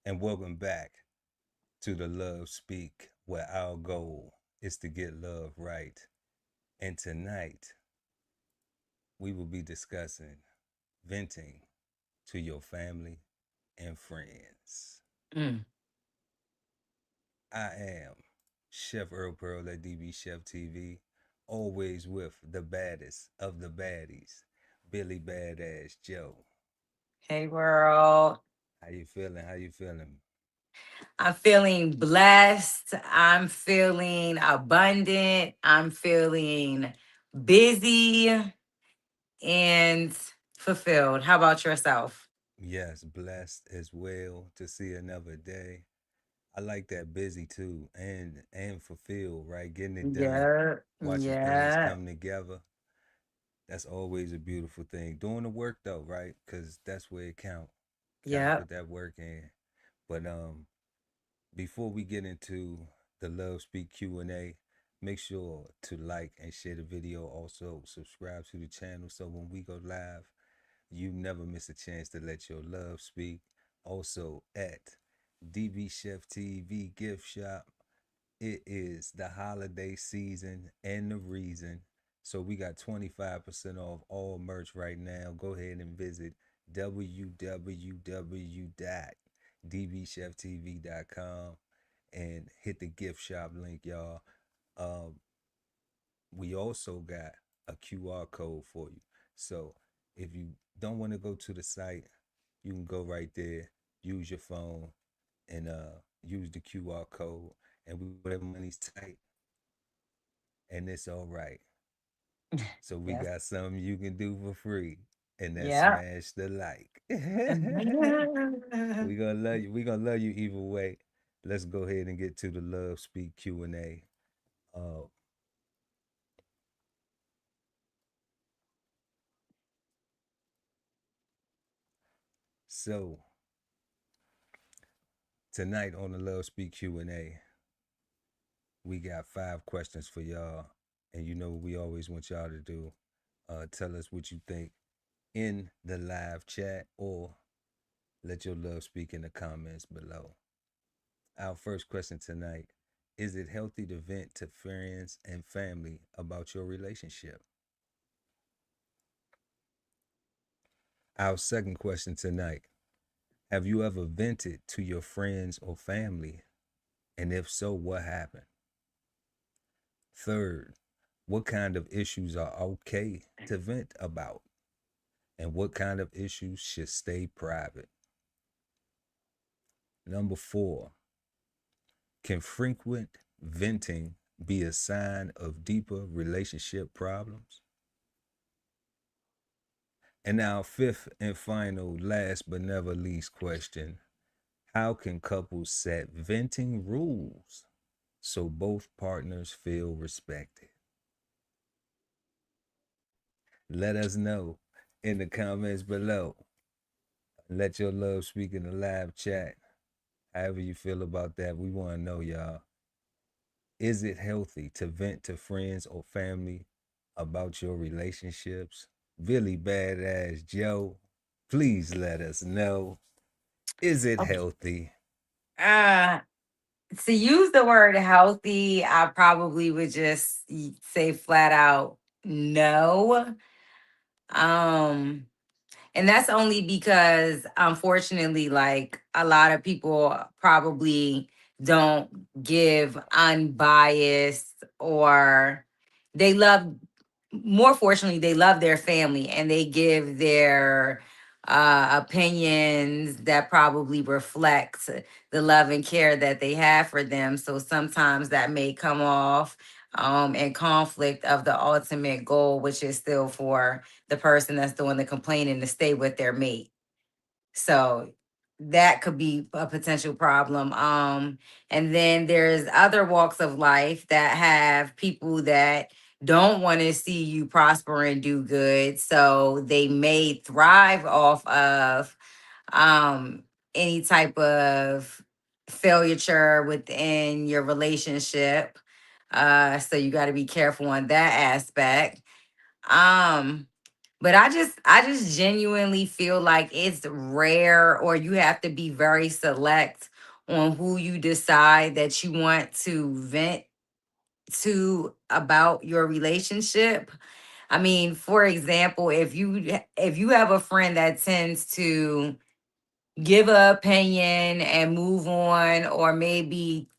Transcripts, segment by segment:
and welcome back to the Love Speak, where our goal is to get love right. And tonight, we will be discussing venting to your family and friends. Mm. I am Chef Earl Pearl at DB Chef TV, always with the baddest of the baddies, Billy Badass Joe. Hey, world. How you feeling? How you feeling? I'm feeling blessed. I'm feeling abundant. I'm feeling busy and fulfilled. How about yourself? Yes, blessed as well to see another day. I like that busy too and fulfilled, right? Getting it done, Yeah. watching things Yeah. come together. That's always a beautiful thing. Doing the work though, right? Cuz that's where it count. Got to Yeah. put that work in. But before we get into the Love Speak Q&A, make sure to like and share the video. Also, subscribe to the channel so when we go live, you never miss a chance to let your love speak. Also at DB Chef TV gift shop. It is the holiday season and the reason. So we got 25% off all merch right now. Go ahead and visit www.dbcheftv.com and hit the gift shop link, y'all. Um, we also got a QR code for you. So if you don't want to go to the site, you can go right there, use your phone, and use the QR code. And we know that money's tight, and it's all right. So we Yes. got something you can do for free, and that's Yeah. smash the like. We gonna love you. We gonna love you either way. Let's go ahead and get to the Love Speak Q&A. Uh, so tonight on the Love Speak Q&A, we got 5 questions for y'all, and you know what we always want y'all to do. Tell us what you think in the live chat, or let your love speak in the comments below. Our first question tonight: is it healthy to vent to friends and family about your relationship? Our second question tonight: have you ever vented to your friends or family? And if so, what happened? Third, what kind of issues are okay to vent about? And what kind of issues should stay private? Number four, can frequent venting be a sign of deeper relationship problems? And our fifth and final, last but never least question: how can couples set venting rules so both partners feel respected? Let us know in the comments below. Let your love speak in the live chat. However you feel about that, we want to know, y'all. Is it healthy to vent to friends or family about your relationships? Really badass Joe, please let us know. Is it Okay. healthy? Uh, to use the word healthy, I probably would just say flat out no. Um, And that's only because, unfortunately, like a lot of people probably don't give unbiased, or they love, more fortunately, they love their family and they give their opinions that probably reflect the love and care that they have for them. So sometimes that may come off in conflict of the ultimate goal, which is still for the person that's doing the complaining to stay with their mate. So that could be a potential problem. And then there's other walks of life that have people that don't want to see you prosper and do good. So they may thrive off of any type of failure within your relationship. So you got to be careful on that aspect. Um, But I just genuinely feel like it's rare, or you have to be very select on who you decide that you want to vent to about your relationship. I mean, for example, if you have a friend that tends to give an opinion and move on, or maybe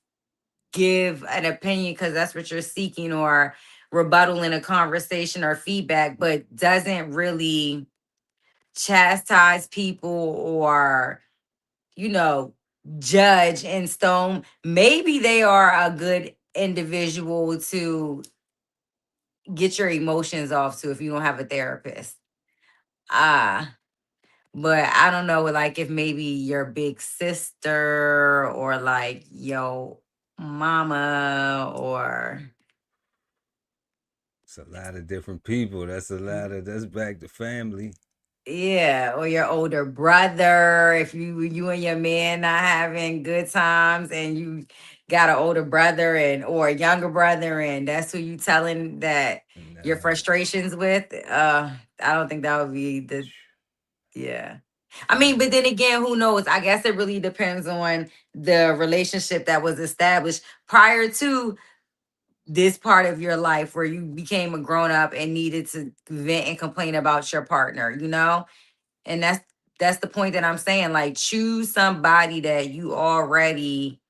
give an opinion because that's what you're seeking, or rebuttal in a conversation or feedback, but doesn't really chastise people, or you know judge in stone, maybe they are a good individual to get your emotions off to if you don't have a therapist. Ah, but I don't know, like if maybe your big sister, or like your mama, or It's a lot of different people. That's back to family. yeah, or your older brother. If you and your man not having good times, and you got an older brother and or a younger brother, and that's who you telling that your No, frustrations with, I don't think that would be the, yeah. I mean, yeah. but then again, who knows? I guess it really depends on the relationship that was established prior to this part of your life, where you became a grown up and needed to vent and complain about your partner, and that's the point that I'm saying. Like, choose somebody that you already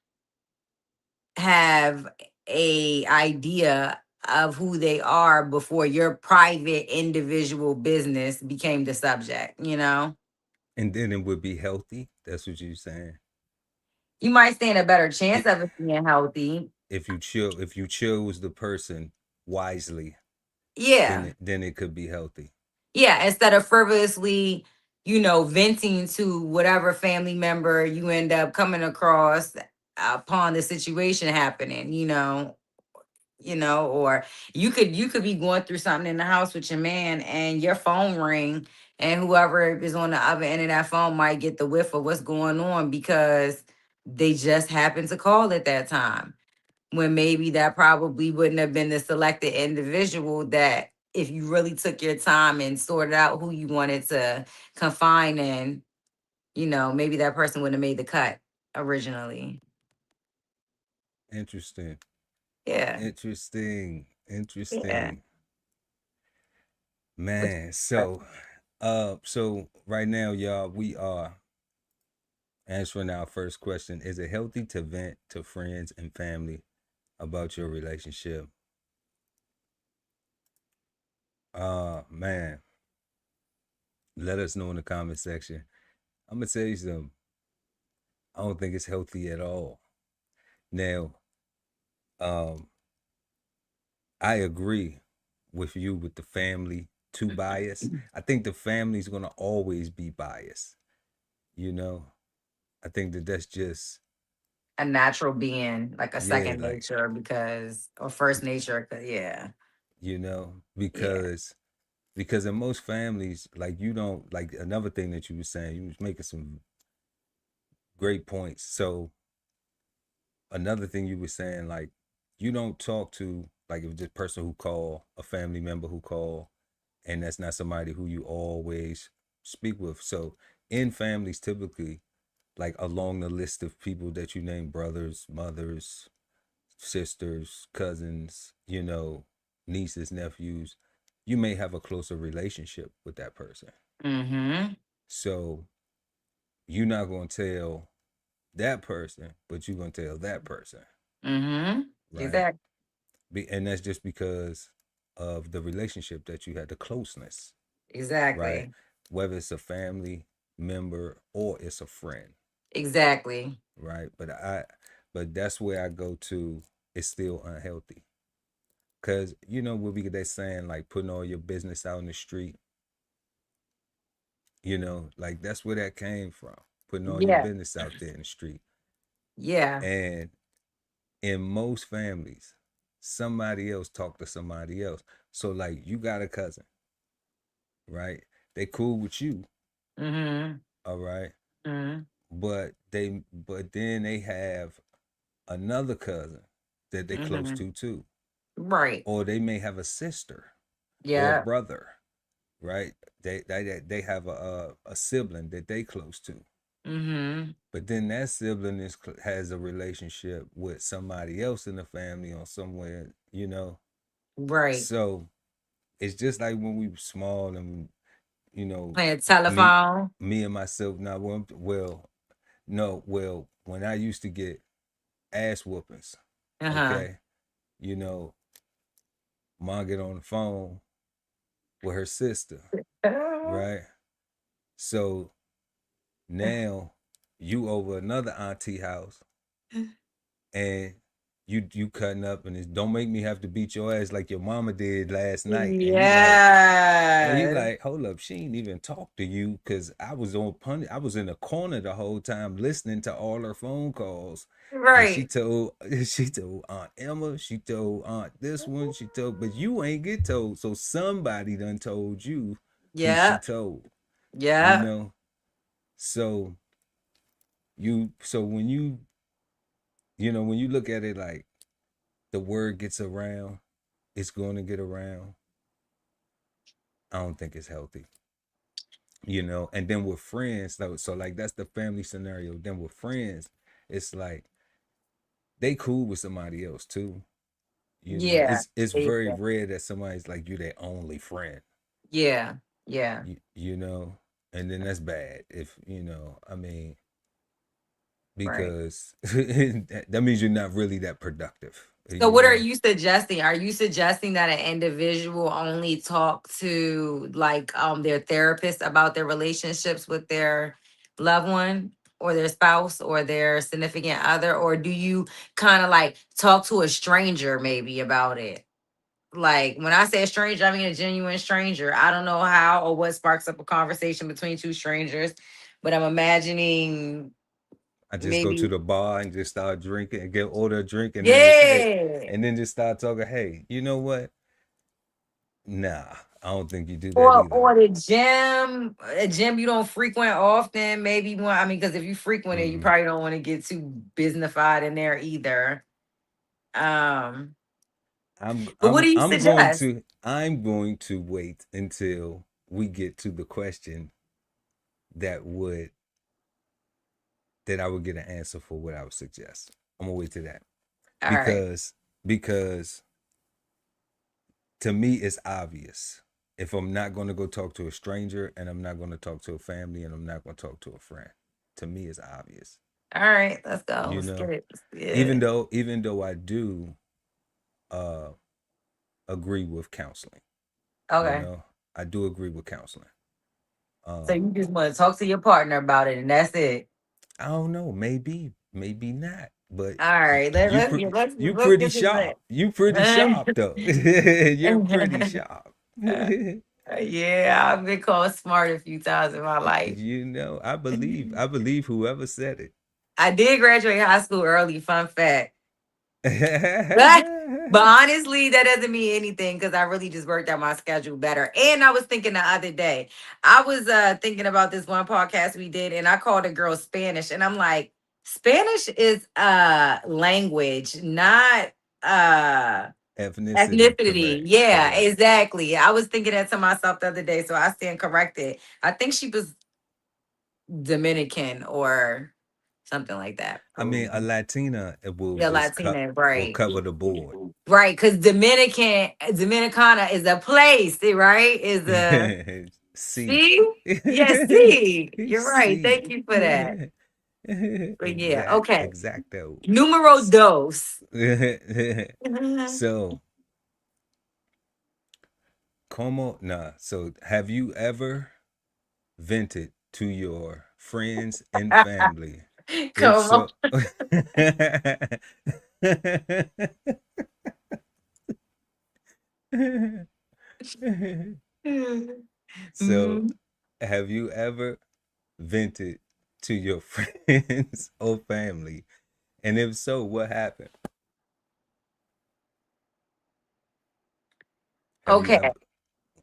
have a idea of who they are before your private individual business became the subject. And then it would be healthy. That's what you're saying. You might stand a better chance It, of it being healthy. if you chose the person wisely, Yeah. then it could be healthy. Yeah, instead of frivolously, venting to whatever family member you end up coming across upon the situation happening, or you could be going through something in the house with your man, and your phone ring, and whoever is on the other end of that phone might get the whiff of what's going on because they just happened to call at that time, when maybe that probably wouldn't have been the selected individual, that if you really took your time and sorted out who you wanted to confine in, maybe that person wouldn't have made the cut originally. Interesting. Yeah. Interesting. Yeah. Interesting. Which- Man, so right now, y'all, we are answering our first question. Is it healthy to vent to friends and family about your relationship? Man, let us know in the comment section. I'm gonna tell you something. I don't think it's healthy at all. Now, um, I agree with you with the family too bias. I think the family's gonna always be biased. You know, I think that's just a natural being, like a yeah, second like nature, because or first nature, 'cause yeah. Yeah. because in most families, like you don't like another thing that you were saying, you was making some great points. So another thing you were saying, like you don't talk to like if this person who call a family member who call, and that's not somebody who you always speak with. So in families, typically, like along the list of people that you name, brothers, mothers, sisters, cousins, nieces, nephews, you may have a closer relationship with that person. Mm-hmm. So you're not going to tell that person, but you're going to tell that person, Mm-hmm. right? Exactly. And that's just because of the relationship that you had, the closeness, right? Exactly. Whether it's a family member or it's a friend, Exactly. right? But that's where I go to. It's still unhealthy. Cause what we get that saying like putting all your business out in the street, like that's where that came from. Putting all your Yeah. business out there in the street. Yeah. And in most families, somebody else talk to somebody else. So like you got a cousin, right? They cool with you, Mm-hmm. all right? Mm-hmm. But then they have another cousin that they close Mm-hmm. to too. Right. Or they may have a sister or a Yeah. brother, right? They have a sibling that they close to, Mm-hmm. but then that sibling has a relationship with somebody else in the family or somewhere, Right. So it's just like when we were small and you know Playing me telephone. me and myself now no when I used to get ass whoopings, Uh-huh. okay, you know mom get on the phone with her sister, right? So now you over another auntie house and you cutting up and it's don't make me have to beat your ass like your mama did last night, and you Yes. like, hold up, she ain't even talk to you because I was on pun. I was in the corner the whole time listening to all her phone calls, and she Right. told she told Aunt Emma, she told Aunt this one, she told, but you ain't get told, so somebody done told you who she Yeah. told, you Yeah. know. So so when you look at it like the word gets around, it's going to get around. I don't think it's healthy. And then with friends, so like that's the family scenario. Then with friends, it's like they cool with somebody else too. Yeah. It's Yeah. very rare that somebody's like you their only friend. Yeah. Yeah. You know, and then that's bad. If I mean, Right. because that means you're not really that productive. So You what are know, you suggesting? Are you suggesting that an individual only talk to like their therapist about their relationships with their loved one or their spouse or their significant other, or do you kind of like talk to a stranger maybe about it? Like when I say a stranger, I mean a genuine stranger. I don't know how or what sparks up a conversation between two strangers, but I'm imagining I just go to maybe the bar and just start drinking and get order a drink and then just hey, yeah. and then just start talking. Hey, you know what? Nah, I don't think you do that either. Or the gym, a gym you don't frequent often. Maybe one. I mean, because if you frequent it, you Mm-mm. probably don't want to get too businessified in there either. Um, but what do you suggest? I'm going to wait until we get to the question that would that I would get an answer for what I would suggest. I'm gonna wait to that All right, because because to me it's obvious. If I'm not going to go talk to a stranger and I'm not going to talk to a family and I'm not going to talk to a friend, to me it's obvious. all right, let's go. You Let's get know, it. Let's get even it. though even though I do uh agree with counseling, you Okay, know, I do agree with counseling. so Um, you just want to talk to your partner about it, and that's it. I don't know, maybe not, but All right, you you let's pretty get to that. sharp. You pretty sharp though. You're pretty sharp. Yeah, I've been called smart a few times in my life. I believe whoever said I did graduate high school early. Fun fact. But but it. honestly, that doesn't mean anything because I really just worked out my schedule better. And I was thinking the other day, I was thinking about this one podcast we did, and I called a girl Spanish, and I'm like, Spanish is language, not Ethnicity, ethnicity. correct, Yeah, correct. exactly. I was thinking that to myself the other day, so I stand corrected. I think she was Dominican or something like that. I mean, a Peruvian. Latina it will Yeah, just Latina, will right. cover the board. Right, because Dominicana is a place, right? Is a See, see? Yes, see. You're right. Thank see, you for that. But yeah, okay. exacto. Numero dos. So, como nah. So, have you ever vented to your friends and family? If Come on. so, so Mm, have you ever vented to your friends or family? And if so, what happened? Have you okay. ever?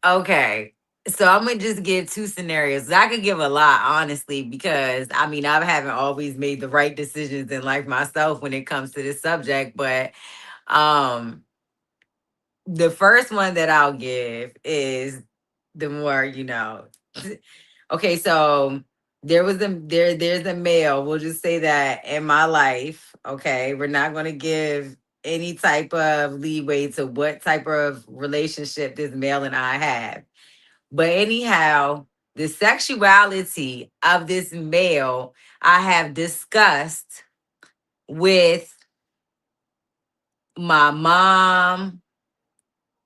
Okay. So I'm gonna just give two scenarios. I could give a lot, honestly, because I mean I haven't always made the right decisions in life myself when it comes to this subject. But um the first one that I'll give is the more you know. Okay, so there's a male, we'll just say that, in my life. Okay, we're not going to give any type of leeway to what type of relationship this male and I have. But anyhow, the sexuality of this male I have discussed with my mom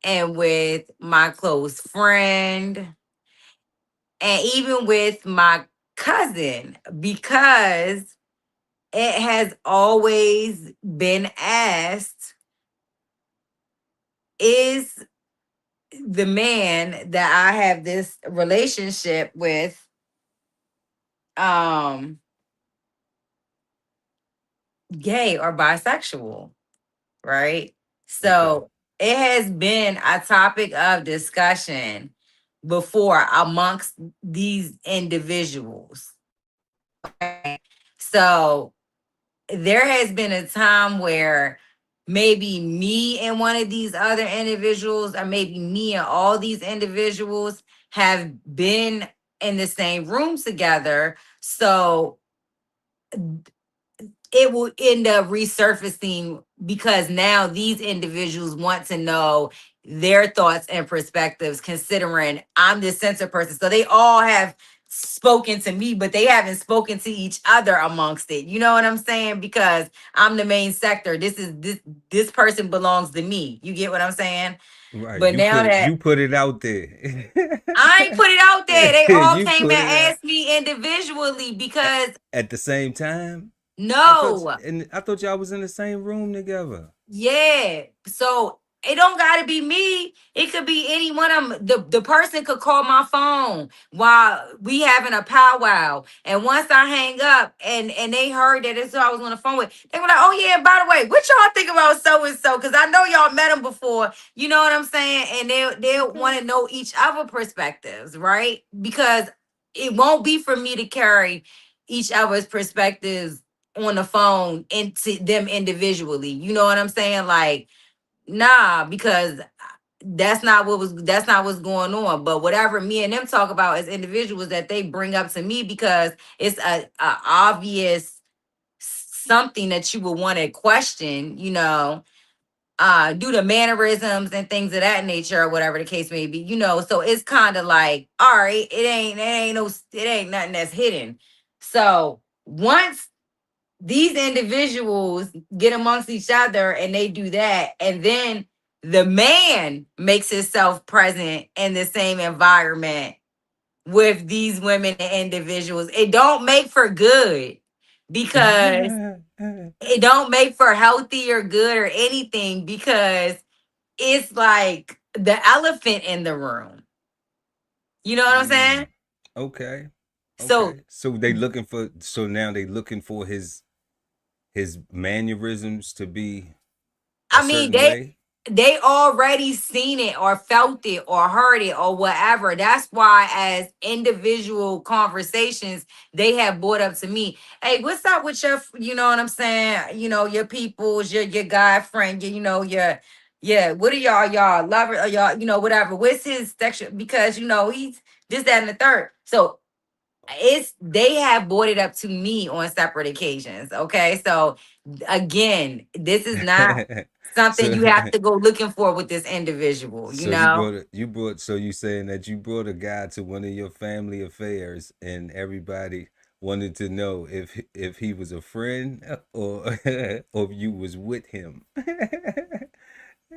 and with my close friend and even with my cousin, because it has always been asked, is the man that I have this relationship with um gay or bisexual, right? Okay. So it has been a topic of discussion before amongst these individuals. Okay. So there has been a time where maybe me and one of these other individuals, or maybe me and all these individuals, have been in the same room together. So it will end up resurfacing because now these individuals want to know their thoughts and perspectives, considering I'm the center person. So they all have spoken to me, but they haven't spoken to each other amongst it. You know what I'm saying? Because I'm the main sector. This person belongs to me. You get what I'm saying? Right. But now that You put it out there. I ain't put it out there, they all You came put and it out asked me individually at, because at the same time. no. I thought y'all was in the same room together. Yeah. So it don't gotta be me. It could be any one of them. The person could call my phone while we having a powwow. And once I hang up and they heard that it's who I was on the phone with, they were like, oh yeah, by the way, what y'all think about so and so? Because I know y'all met them before. You know what I'm saying? And they Okay. want to know each other perspectives, right? Because it won't be for me to carry each other's perspectives on the phone into them individually. You know what I'm saying? Like, nah, because that's not what's going on. But whatever me and them talk about as individuals that they bring up to me because it's a obvious something that you would want to question, due to mannerisms and things of that nature or whatever the case may be, so it's kind of like, all right, it ain't nothing that's hidden. So once these individuals get amongst each other and they do that, and then the man makes himself present in the same environment with these women and individuals, it don't make for good, because it don't make for healthy or good or anything, because it's like the elephant in the room. You know what I'm Mm, saying? okay. So Okay. So now they looking for his mannerisms to be a I mean, certain way. they already seen it or felt it or heard it or whatever. That's why, as individual conversations, they have brought up to me, hey, what's up with your, you know what I'm saying? Your people's, your guy friend, your, yeah, what are y'all lover, or y'all, whatever. What's his sexual? Because, he's this, that, and the third. So it's they have brought it up to me on separate occasions. Okay. So again, this is not something So you have to go looking for with this individual, so you saying that you brought a guy to one of your family affairs and everybody wanted to know if he was a friend or or if you was with him.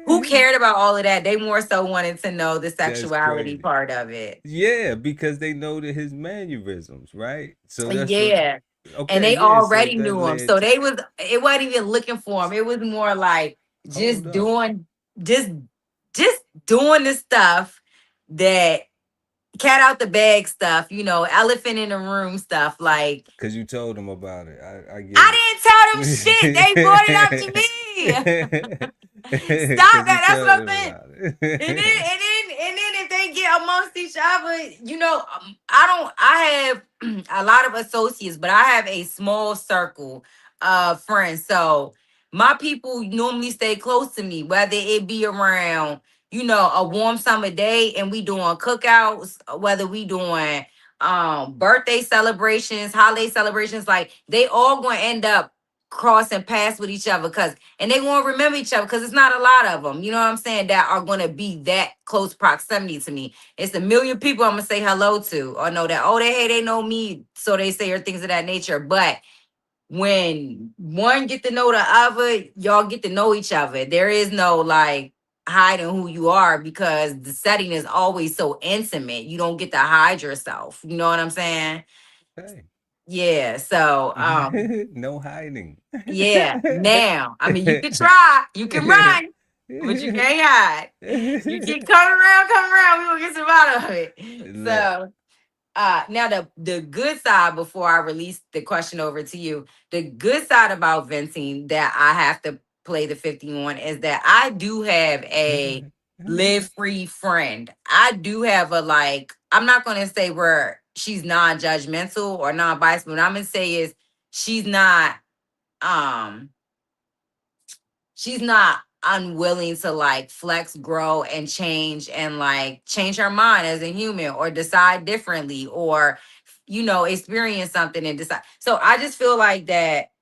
Who cared about all of that? They more so wanted to know the That's sexuality crazy. part of it. Yeah, because they know that his mannerisms, right? So that's what. Yeah. And Okay, they yeah. So already that knew him. led So to. it wasn't even looking for him. It was more like Hold just up, just just doing the stuff that cat out the bag stuff, elephant in the room stuff. Like, because you told him about it. I get it. I didn't tell them shit. They brought it up to me. Stop Because you that. That's told what I'm him saying. about And then, it. and then, and then, if they get amongst each other, I don't. I have a lot of associates, but I have a small circle of friends. So my people normally stay close to me, whether it be around, a warm summer day and we doing cookouts, whether we doing birthday celebrations, holiday celebrations, like they all gonna end up crossing paths with each other, because and they won't remember each other because it's not a lot of them, you know what I'm saying, that are going to be that close proximity to me. It's a million people I'm going to say hello to or know that, oh, they know me, so they say, or things of that nature. But when one get to know the other, y'all get to know each other. There is no like hiding who you are, because the setting is always so intimate. You don't get to hide yourself. You know what I'm saying? Okay. Yeah. So No hiding. yeah, now, I mean, you can try, you can run, but you can't hide. You keep coming around, we gonna get some out of it. Look. So, now the good side, before I release the question over to you, the good side about venting that I have to play the 50 on is that I do have a live free friend. I do have a, like, I'm not gonna say where she's non-judgmental or non-biased, but what I'm gonna say is she's not um she's not unwilling to like flex, grow, and change, and like change her mind as a human, or decide differently, or experience something and decide. So I just feel like that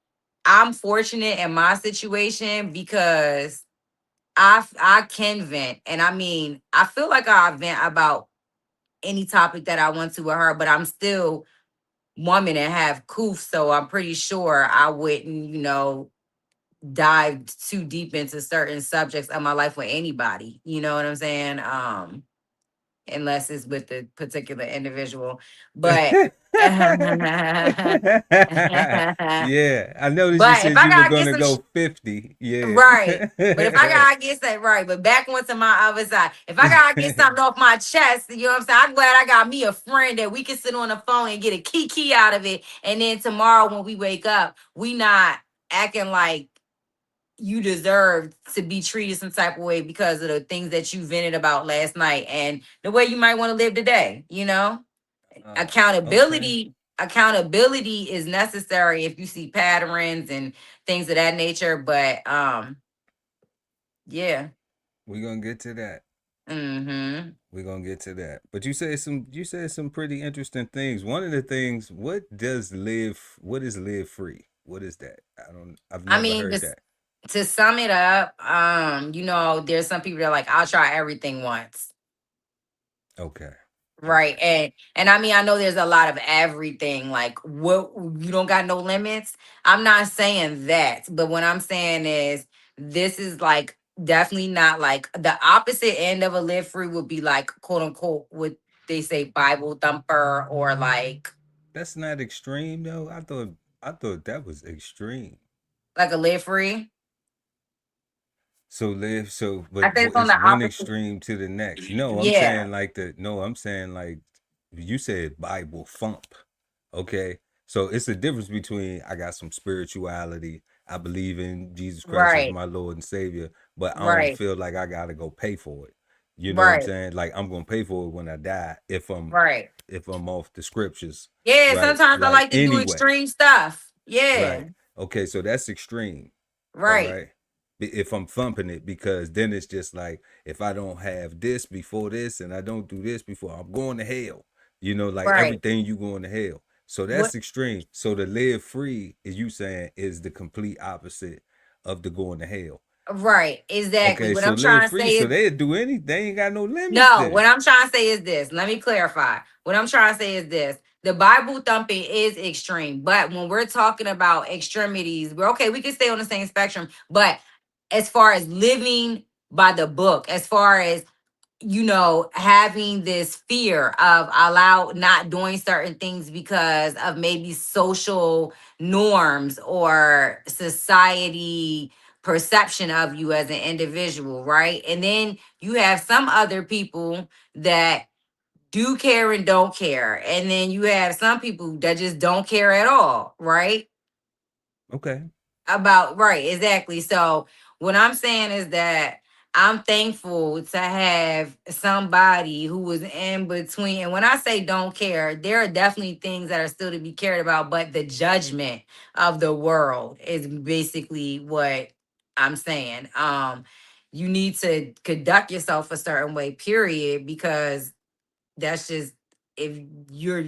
I'm fortunate in my situation, because I can vent, and I mean, I feel like I vent about any topic that I want to with her, but I'm still woman and have coof, so I'm pretty sure I wouldn't, dive too deep into certain subjects of my life with anybody. You know what I'm saying? Unless it's with the particular individual. But but Yeah, I noticed you if said I you were gotta get gonna some go 50. Yeah. right. But if I gotta get that right, but back onto my other side, if I gotta get something off my chest, you know what I'm saying? I'm glad I got me a friend that we can sit on the phone and get a key out of it. And then tomorrow when we wake up, we not acting like you deserve to be treated some type of way because of the things that you vented about last night and the way you might want to live today. Okay. Accountability is necessary if you see patterns and things of that nature. But yeah. We're gonna get to that. Mm-hmm. We're gonna get to that. But you said some pretty interesting things. One of the things, what is live free? What is that? I've I never mean, heard just that. to sum it up, there's some people that are like, I'll try everything once. Okay. Right. Okay. And I mean, I know there's a lot of everything, like what, you don't got no limits. I'm not saying that, but what I'm saying is this is like definitely not like the opposite end of a live free would be like, quote unquote, what they say, Bible thumper, or That's not extreme though. I thought that was extreme. like a live free. But I think it's on it's the one opposite. extreme to the next. No, I'm Yeah. saying like I'm saying like you said Bible thump. Okay. So it's a difference between I got some spirituality. I believe in Jesus Christ as Right. my Lord and Savior, but I don't Right. feel like I gotta go pay for it. You know what I'm Right. saying? Like I'm gonna pay for it when I die Right. if I'm off the scriptures, Yeah. right? Sometimes I Like like to do anyway. extreme stuff. Yeah. Right. Okay, so that's extreme. All Right. right. If I'm thumping it, because then it's just like if I don't have this before this and I don't do this before, I'm going to hell. Like Right. everything you going to hell. So What? that's extreme. So to live free, is you saying, is the complete opposite of the going to hell. Right, exactly. Okay, What so I'm live trying to free, say so is they do anything. They ain't got no limits no. then. What I'm trying to say is this. Let me clarify. What I'm trying to say is this. The Bible thumping is extreme, but when we're talking about extremities, we're okay. We can stay on the same spectrum, but as far as living by the book, as far as having this fear of allow not doing certain things because of maybe social norms or society perception of you as an individual, right? And then you have some other people that do care and don't care. And then you have some people that just don't care at all, right? Okay. About right, exactly. So what I'm saying is that I'm thankful to have somebody who was in between. And when I say don't care, there are definitely things that are still to be cared about, but the judgment of the world is basically what I'm saying. you need to conduct yourself a certain way, period, because that's just, if you're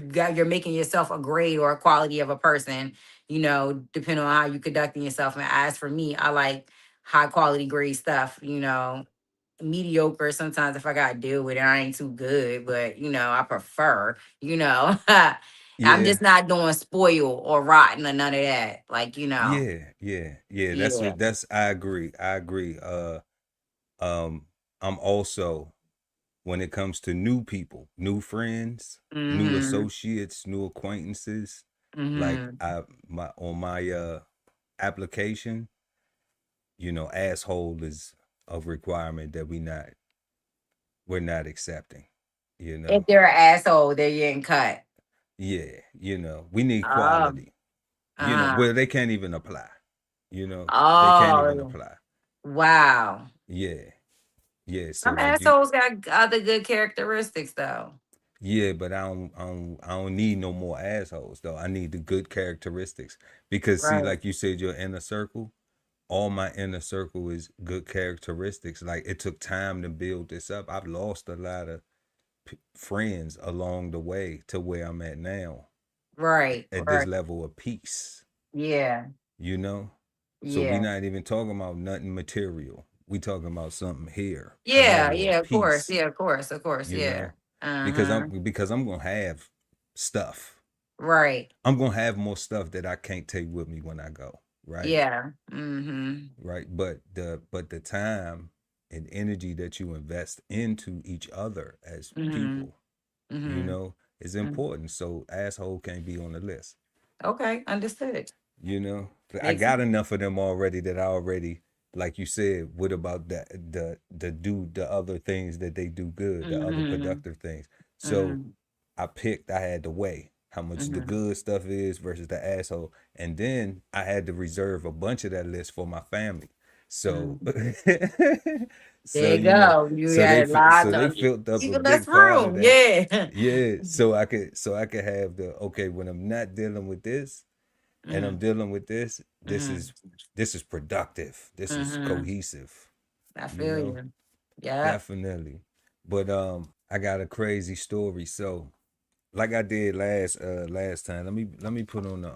making yourself a grade or a quality of a person, depending on how you conducting yourself. And as for me, I like high quality grade stuff. Mediocre sometimes if I gotta deal with it, I ain't too good, but I prefer, I'm Yeah, just not doing spoil or rotten or none of that. Like, yeah. That's yeah. what that's. I agree. I agree. Um, I'm also, when it comes to new people, new friends, new Mm-hmm. associates, new acquaintances, like Mm-hmm. I my on my application, asshole is a requirement that we're not accepting. You If know, they're an asshole, they're getting cut. yeah, we need Oh. quality. Uh-huh. Well, they can't even apply. They can't even Oh. apply. Wow. Yeah, yeah. So Some like you, assholes got other good characteristics though. yeah, but I don't need no more assholes though. I need the good characteristics because see, Right. like you said, your inner circle. All my inner circle is good characteristics. Like it took time to build this up. I've lost a lot of friends along the way to where I'm at now, Right. at this Right. level of peace. Yeah. You know, so we Yeah. not even talking about nothing material. We talking about something here, a Yeah. level Yeah. of Of course. peace. Yeah. Of course. Of course. You Yeah. know, Uh-huh. because I'm gonna have stuff. Right. I'm gonna have more stuff that I can't take with me when I go. Right. Yeah. Mm-hmm. Right. But the time and energy that you invest into each other as Mm-hmm. people, Mm-hmm. is Mm-hmm. important. So asshole can't be on the list. Okay. Understood. You know, I Makes got sense. enough of them already that I already, like you said, what about the other things that they do good, the other Mm-hmm. productive things. So Mm-hmm. I had to weigh how much the Mm-hmm. good stuff is versus the asshole. And then I had to reserve a bunch of that list for my family. So Mm-hmm. so There you go. You had so lots they of filled up a even less big part of room. that. Yeah. Yeah, so I could have the, okay, when I'm not dealing with this and I'm Mm-hmm. dealing with this, Mm-hmm. this is productive. This is Mm-hmm. cohesive, I you feel know? you. Yeah. Definitely. But I got a crazy story. So like I did last time, let me put on the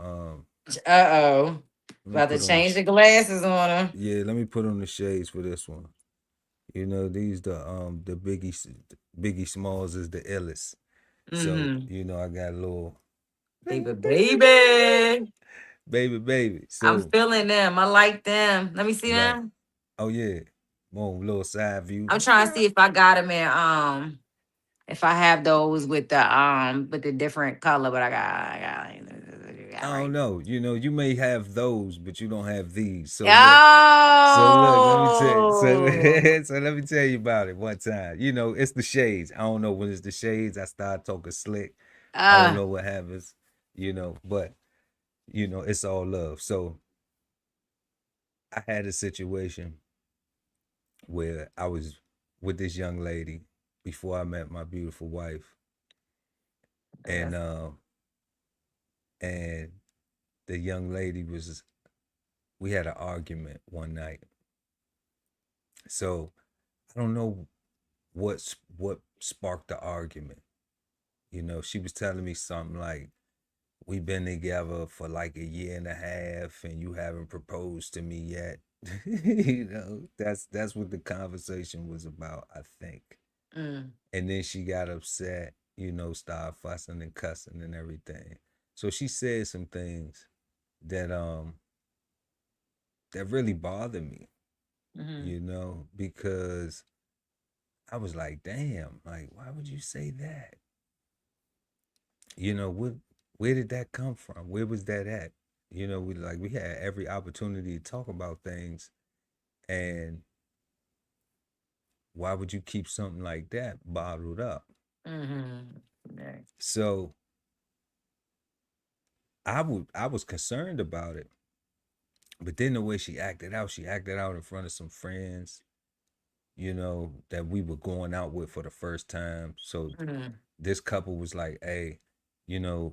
Uh-oh. let me About to put on the change the glasses on her. yeah, let me put on the shades for this one. These the Biggie Smalls is the illest. So, Mm-hmm. I got a little Baby, baby, baby. baby. I'm So, feeling them. I like them. Let me see right. them. Oh yeah. Boom, little side view. I'm trying to see if I got them in if I have those with the different color, but I got I don't right. know. You may have those, but you don't have these. So look. So look, let me tell you. So Oh. so let me tell you about it one time. It's the shades. I don't know when it's the shades. I start talking slick. I don't Uh. know what happens. But it's all love. So I had a situation where I was with this young lady before I met my beautiful wife, and That's, and the young lady was we had an argument one night. So I don't know what sparked the argument. She was telling me something like, we've been together for like a year and a half and you haven't proposed to me yet. That's what the conversation was about, I think. mm, And then she got upset, started fussing and cussing and everything. So she said some things that that really bothered me, mm-hmm, because I was like, damn, like why would you say that? What where did that come from? Where was that at? We had every opportunity to talk about things, and why would you keep something like that bottled up? mm-hmm. Yeah. So I was concerned about it, but then the way she acted out in front of some friends, that we were going out with for the first time. So Mm-hmm. this couple was like, hey,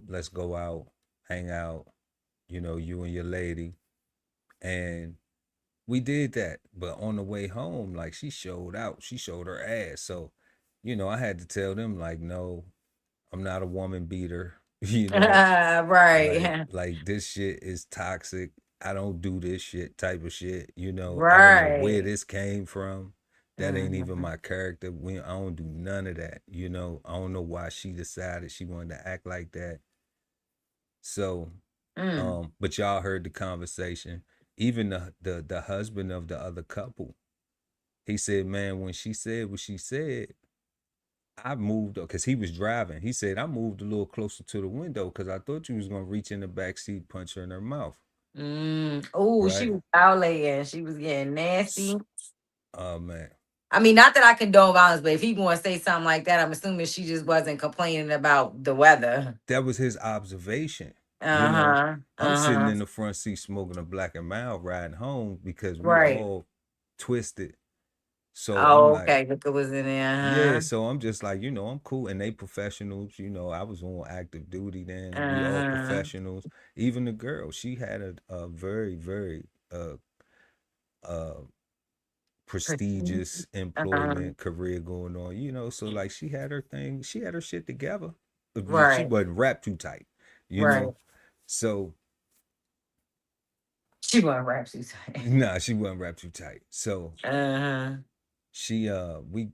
let's go out, hang out, you and your lady. And we did that. But on the way home, like she showed out. She showed her ass. So, I had to tell them like, no, I'm not a woman beater. Like Right. this shit is toxic. I don't do this shit type of shit. I don't know where Right. this came from. That ain't even Mhm. my character. I don't do none of that. I don't know why she decided she wanted to act like that. So, Mm. but y'all heard the conversation. Even the husband of the other couple, he said, man, when she said what she said, I moved up because he was driving. He said, I moved a little closer to the window because I thought you was gonna reach in the back seat, punch her in her mouth. Mm. Oh, she Right? was violating. She was getting S- nasty. Oh man. I mean, not that I condone violence, but if he want to say something like that, I'm assuming she just wasn't complaining about the weather. That was his observation. You know, Uh-huh. I'm sitting Uh-huh. in the front seat smoking a black and mild riding home because we Right. all twisted. So I'm Oh, like, okay. Look, it was in yeah, there. so I'm just like, I'm cool. And they professionals, I was on active duty then. We all Uh-huh. professionals. Even the girl, she had a very, very uh Prestige. prestigious Uh-huh. employment career going on, so like she had her thing, she had her shit together. She Right. wasn't wrapped too tight, you Right. know. So She wasn't rap too tight. nah, she wasn't wrapped too tight. So Uh-huh. she we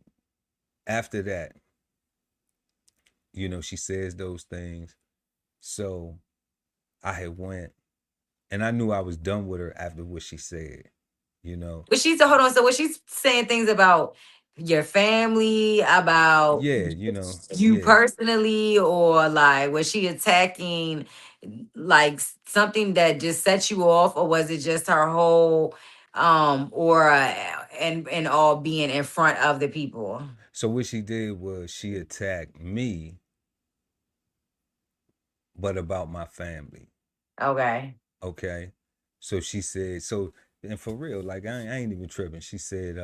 after that, she says those things. So I had went and I knew I was done with her after what she said, you know. But she's hold on. So was she saying things about your family, about Yeah, you yeah. personally, or like was she attacking like something that just set you off, or was it just her whole aura and all being in front of the people? So what she did was she attacked me, but about my family. Okay. Okay. So she said, and for real, like I ain't even tripping. She said,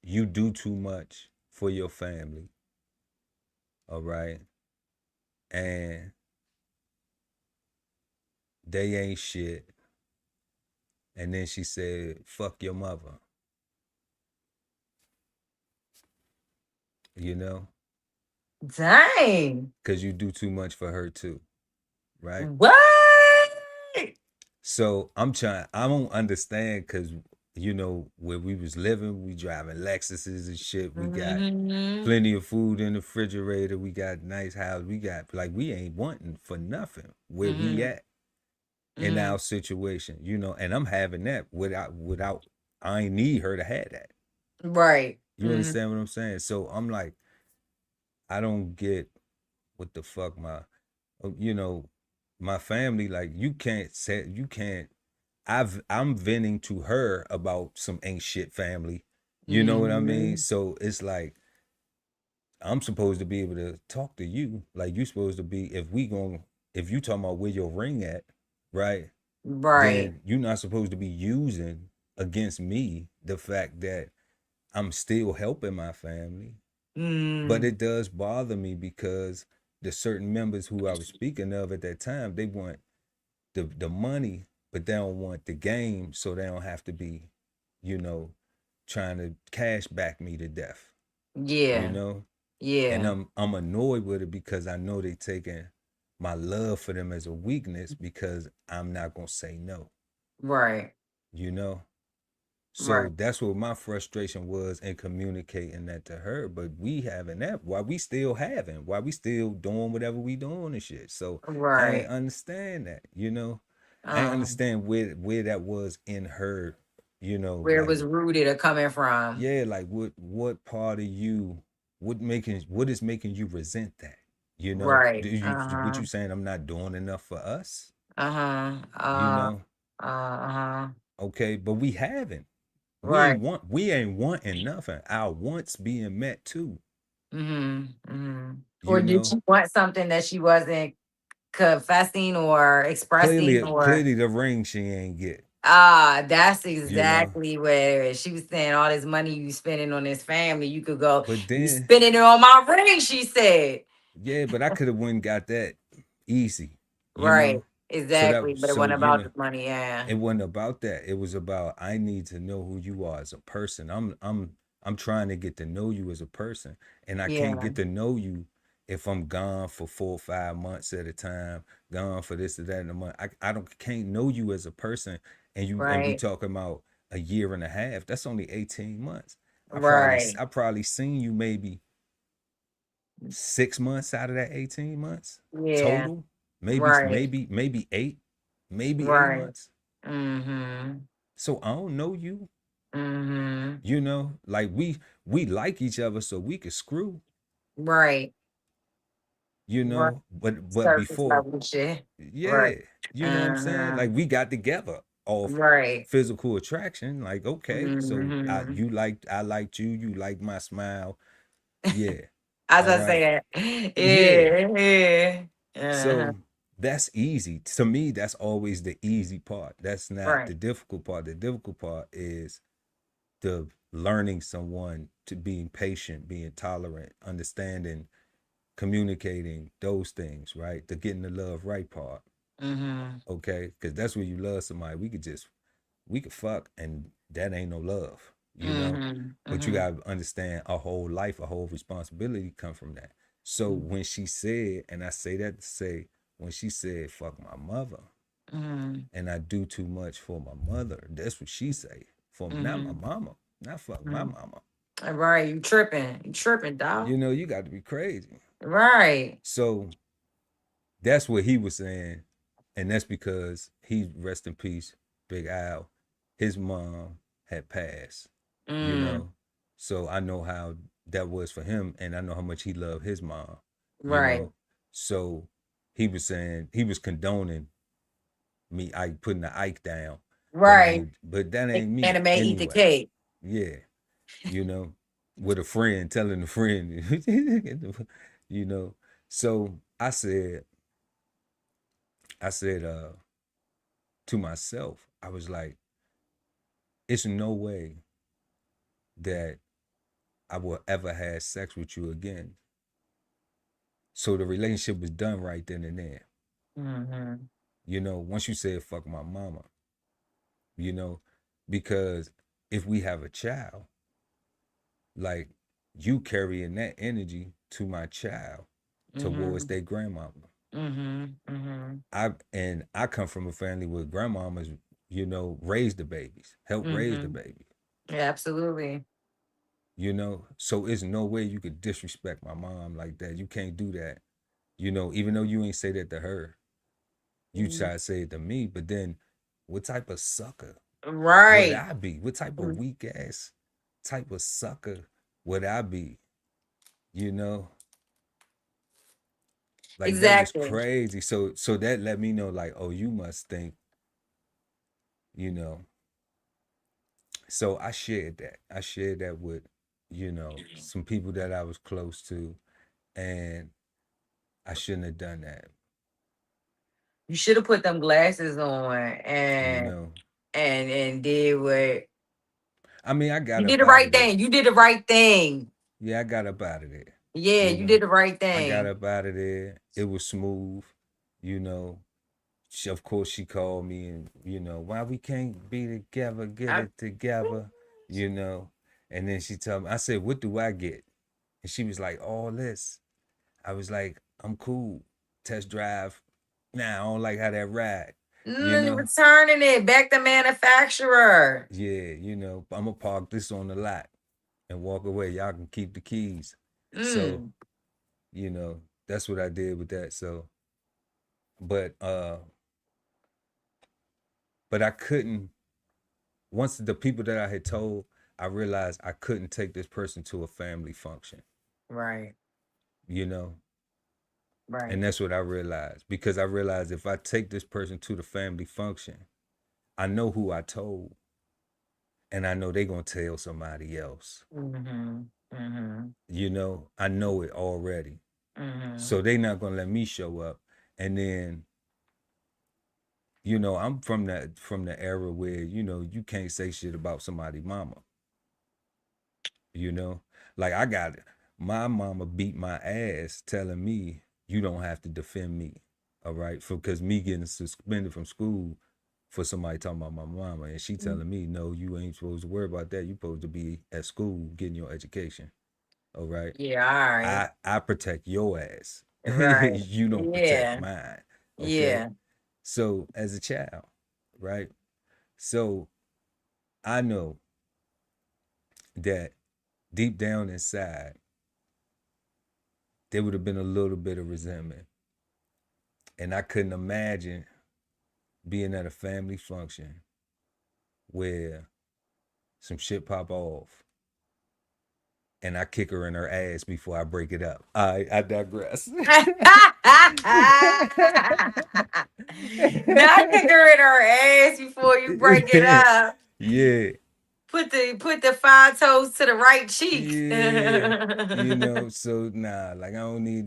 you do too much for your family. All right. And they ain't shit. And then she said, fuck your mother, you know, Dang. because you do too much for her too. Right. What? So I don't understand because, where we was living, we driving Lexuses and shit. We got Hmm. plenty of food in the refrigerator. We got nice house. We got, like, we ain't wanting for nothing where we Hmm. at in Hmm. our situation, and I'm having that without, I ain't need her to have that. Right. You understand what I'm saying? So I'm like, I don't get what the fuck uh, you know, my family, like, you can't, I'm venting to her about some ain't shit family. You know what I mean? Hmm. So it's like I'm supposed to be able to talk to you. Like you supposed to be, if you talking about where your ring at, right? Right. Then you're not supposed to be using against me the fact that I'm still helping my family. But Mm. it does bother me because the certain members who I was speaking of at that time, they want the money, but they don't want the game, so they don't have to be, you know, trying to cash back me to death. You Yeah. know? And Yeah. I'm annoyed with it because I know they taking my love for them as a weakness because I'm not gonna say no. Right. You know? Right. So that's what my frustration was in communicating that to her. But we having that, why we still having, why we still doing whatever we doing and shit. So I ain't Right. understand that, you know. I ain't Um, understand where that was in her, where it like, was rooted or coming from. yeah, like what part of you, what is making you resent that? You know, Right. do you what Uh-huh. you saying? I'm not doing enough for us. Uh-huh. You know, Uh-huh. okay, but we haven't. Right. We ain't wanting nothing. Our wants being met too. Mm-hmm. Mm-hmm. Or You did know, she want something that she wasn't confessing or expressing or clearly the ring she ain't get. that's You know, exactly where she was saying all this money you spending on this family, you could go, but you then spending it on my ring, she said. yeah, but I could have went and got that easy. You Right. know, So that Exactly. But it so wasn't you about know the money. Yeah. it wasn't about that. It was about I need to know who you are as a person. I'm trying to get to know you as a person, and I can't Yeah. get to know you if I'm gone for 4 or 5 months at a time, gone for this or that in a month. I don't can't know you as a person, and we Right. talking about a year and a half. That's only 18 months. Right. I probably seen you maybe 6 months out of that 18 months Yeah. total. Right. Maybe eight, maybe eight Right. months. Mm-hmm. So I don't know you. Mm-hmm. Like we like each other so we could screw, Right. Right. but Surface before, level shit. yeah, Right. you know what I'm saying? Uh-huh. Like we got together off Right. physical attraction. Like, okay, so Mm-hmm. I liked you, you liked my smile. Yeah. As All I right. said, Yeah. yeah, yeah. Uh-huh. So that's easy. To me, that's always the easy part. That's not Right. the difficult part. The difficult part is the learning someone to being patient, being tolerant, understanding, communicating, those things, right? The getting the love right part. Mm-hmm. Okay. Cause that's when you love somebody. We could fuck and that ain't no love, Mm-hmm. But you Mm-hmm. gotta understand a whole life, a whole responsibility come from that. So when she said, and I say that to say, when she said, fuck my mother, Mm-hmm. and I do too much for my mother, that's what she say. For not my Mm-hmm. mama, not fuck my Mm-hmm. mama. Right. You tripping. You tripping, dog. You got to be crazy. Right. So that's what he was saying, and that's because he rest in peace, Big Al. His mom had passed, you Mm. know. So I know how that was for him, and I know how much he loved his mom, you Right. know. So he was saying he was condoning me Ike putting the Ike down, Right. but that ain't And me it may eat the anyway. cake. Yeah, you know, with a friend telling a friend, you know. So I said to myself, I was like, it's no way that I will ever have sex with you again. So the relationship was done right then and there. Mm-hmm. Once you said fuck my mama, you know, because if we have a child, like you carrying that energy to my child towards Mm-hmm. their grandmama. Mm-hmm. Mm-hmm. I come from a family where grandmamas, raised the babies, help raise the Mm-hmm. baby. Yeah, absolutely. So it's no way you could disrespect my mom like that. You can't do that. Even though you ain't say that to her, you Mhm. try to say it to me. But then, what type of sucker would Right. I be? What type of Mm. weak ass type of sucker would I be? You know, like that was Exactly. crazy. So that let me know, like, oh, you must think, you know. So I shared that. I shared that with, some people that I was close to, and I shouldn't have done that. You should have put them glasses on You and know, did what I mean, I got you did up the out right of there. thing. You did the right thing. Yeah, I got up out of there. Yeah, You you know, did the right I got thing. up out of there. It was smooth. You know, of course, she called me and, why we can't be together, get I, it together, you know. And then she told me, I said, what do I get? And she was like, all this. I was like, I'm cool. Test drive. Nah, I don't like how that ride, you know. returning it back to manufacturer. Yeah, I'm gonna park this on the lot and walk away. Y'all can keep the keys. So, Mm. you know, that's what I did with that. So, but but I couldn't once the people that I had told, I realized I couldn't take this person to a family function, Right. you know? And Right. that's what I realized because I realized if I take this person to the family function, I know who I told and I know they're going to tell somebody else. Mm-hmm. Mm-hmm. I know it already. Mm-hmm. So they not going to let me show up. And then, I'm from the era where, you can't say shit about somebody's mama, you know? Like I got my mama beat my ass telling me you don't have to defend me. All right, for because me getting suspended from school for somebody talking about my mama, and she telling me, no, you ain't supposed to worry about that. You supposed to be at school getting your education. All right, Yeah, all right. I protect your ass. Right. You don't protect Yeah. mine. Okay, Yeah. so as a child, right? So I know that deep down inside, there would have been a little bit of resentment. And I couldn't imagine being at a family function where some shit pop off and I kick her in her ass before I break it up. I digress. Not kick her in her ass before you break it up. Yeah. Put the five toes to the right cheek. Yeah. So nah, like I don't need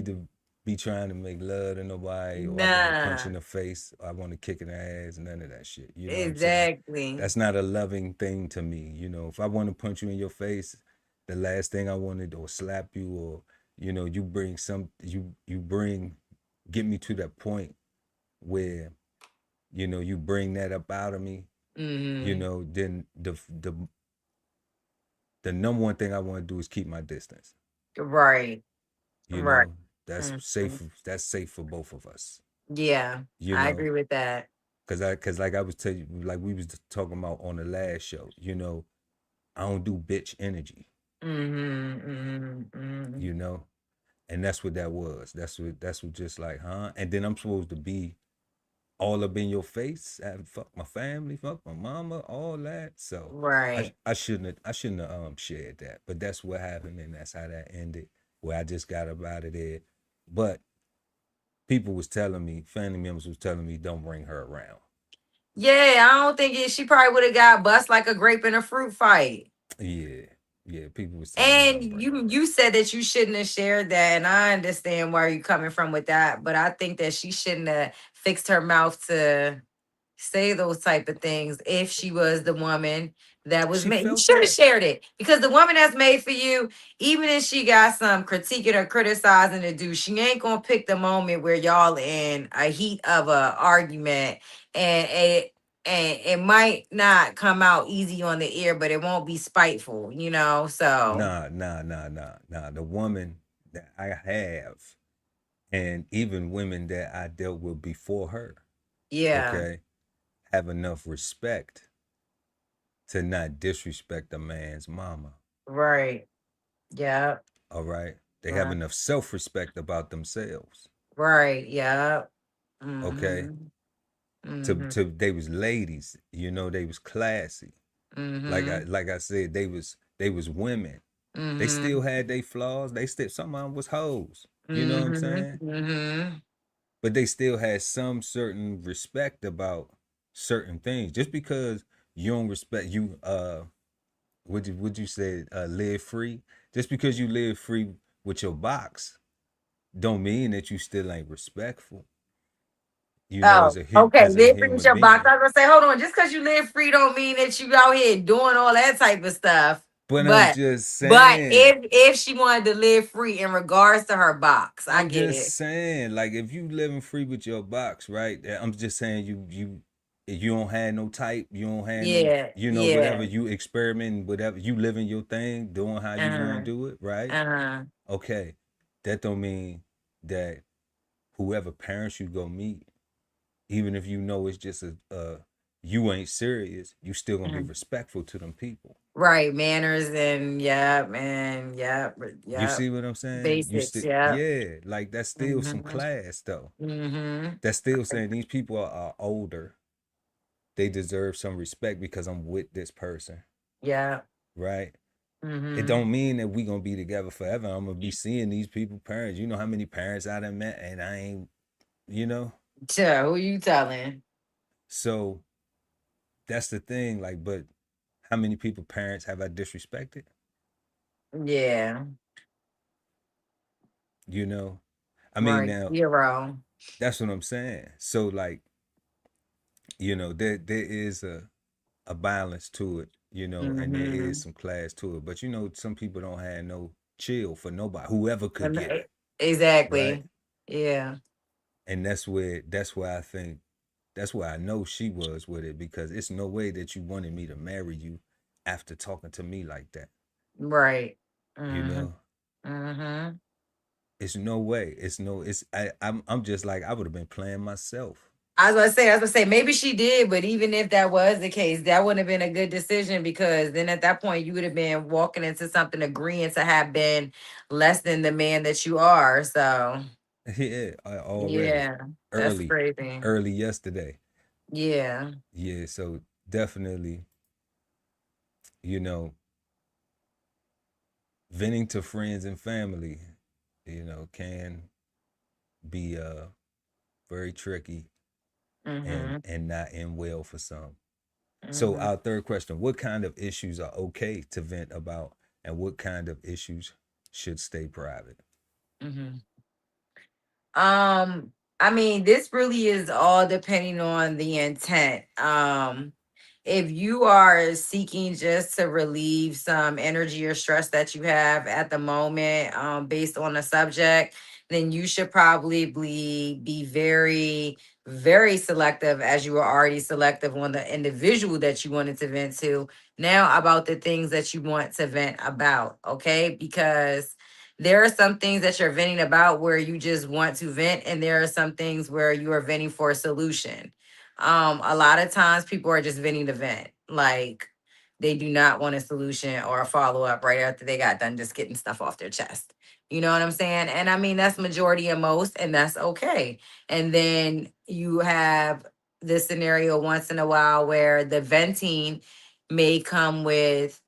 to be trying to make love to nobody or I want to punch Nah, in the face, or I want to kick in her ass, none of that shit. You know what I'm saying? exactly. That's not a loving thing to me. If I want to punch you in your face, the last thing I want to do or slap you or you bring you bring get me to that point where you bring that up out of me, Hmm. then the number one thing I want to do is keep my distance. Right. You Right. know, that's Mhm. safe. That's safe for both of us. Yeah, You I know, agree with that. cause like I was telling you, like we was talking about on the last show. I don't do bitch energy. Hmm. Hmm. Hmm. You know, and that's what that was. That's what just like, huh? And then I'm supposed to be all up in your face, fuck my family, fuck my mama, all that. So I Right. I shouldn't have shared that. But that's what happened, and that's how that ended. Where I just got up out of there. But people was telling me, family members was telling me, don't bring her around. Yeah, I don't think she probably would have got bust like a grape in a fruit fight. Yeah, yeah. People was telling me And don't bring her you around. said that you shouldn't have shared that, and I understand where you're coming from with that, but I think that she shouldn't have fixed her mouth to say those type of things if she was the woman that was She made. You felt should have that. shared it because the woman that's made for you, even if she got some critiquing or criticizing to do, she ain't gonna pick the moment where y'all in a heat of a argument and it might not come out easy on the ear, but it won't be spiteful, so Nah. The woman that I have, and even women that I dealt with before her, yeah, okay, have enough respect to not disrespect a man's mama. right. Yeah. All right. They have Right. enough self respect about themselves. Right. Yeah. Okay. Mm-hmm. To Mm-hmm. to they was ladies, they was classy. Mm-hmm. Like I said, they was women. They Mm-hmm. still had their flaws. They still some of them was hoes. You know what I'm Mhm, saying? mhm. But they still had some certain respect about certain things. Just because you don't respect you would you say live free? Just because you live free with your box don't mean that you still ain't respectful, Oh, okay. as a Live finish human your box. being. I was gonna say, hold on, just because you live free don't mean that you out here doing all that type of stuff. But I'm But just but saying, if she wanted to live free in regards to her box, I I'm get just it. saying, like if you living free with your box, right? I'm just saying you don't have no type, you don't have no, Yeah, whatever yeah. you experimenting, whatever you living your thing, doing how you want Uh-huh. to do it, right? Uh-huh. Okay, that don't mean that whoever parents you go meet, even if you know it's just you ain't serious, you still gonna be Mhm. respectful to them people. Right. Manners and yeah, man. Yeah. You Yeah. see what I'm saying? You Basics. still, Yeah. yeah, like that's still some Mm-hmm. class though. Mm-hmm. That's still saying these people are older. They deserve some respect because I'm with this person, Yeah. right? It Mm-hmm. don't mean that we gonna be together forever. I'm gonna be seeing these people parents. You know how many parents I done met and I ain't, you know. So who you telling? So that's the thing. Like, but how many people parents have I disrespected? Yeah. You know, I mean Right. now Zero. that's what I'm saying. So like, there is a balance to it, and there is Mm-hmm. some class to it. But some people don't have no chill for nobody, whoever could And get it, right? exactly. Yeah. And that's where I think that's where I know she was with it, because it's no way that you wanted me to marry you after talking to me like that. Right. You Mm-hmm. know, Mm-hmm. it's no way. I'm just like, I would have been playing myself. I was gonna say, maybe she did, but even if that was the case, that wouldn't have been a good decision because then at that point you would have been walking into something agreeing to have been less than the man that you are. So Yeah, already yeah, that's early, crazy. early yesterday. Yeah. Yeah, so definitely, you know, venting to friends and family, can be very tricky and Mm-hmm. not end well for some. So Mm-hmm. our third question: what kind of issues are okay to vent about, and what kind of issues should stay private? Mm-hmm. I mean, this really is all depending on the intent. If you are seeking just to relieve some energy or stress that you have at the moment, based on the subject, then you should probably be very, very selective, as you were already selective on the individual that you wanted to vent to. Now, about the things that you want to vent about, okay? Because there are some things that you're venting about where you just want to vent, and there are some things where you are venting for a solution. A lot of times people are just venting to vent. Like they do not want a solution or a follow-up right after they got done just getting stuff off their chest. You know what I'm saying? And I mean that's majority of most, and that's okay. And then you have this scenario once in a while where the venting may come with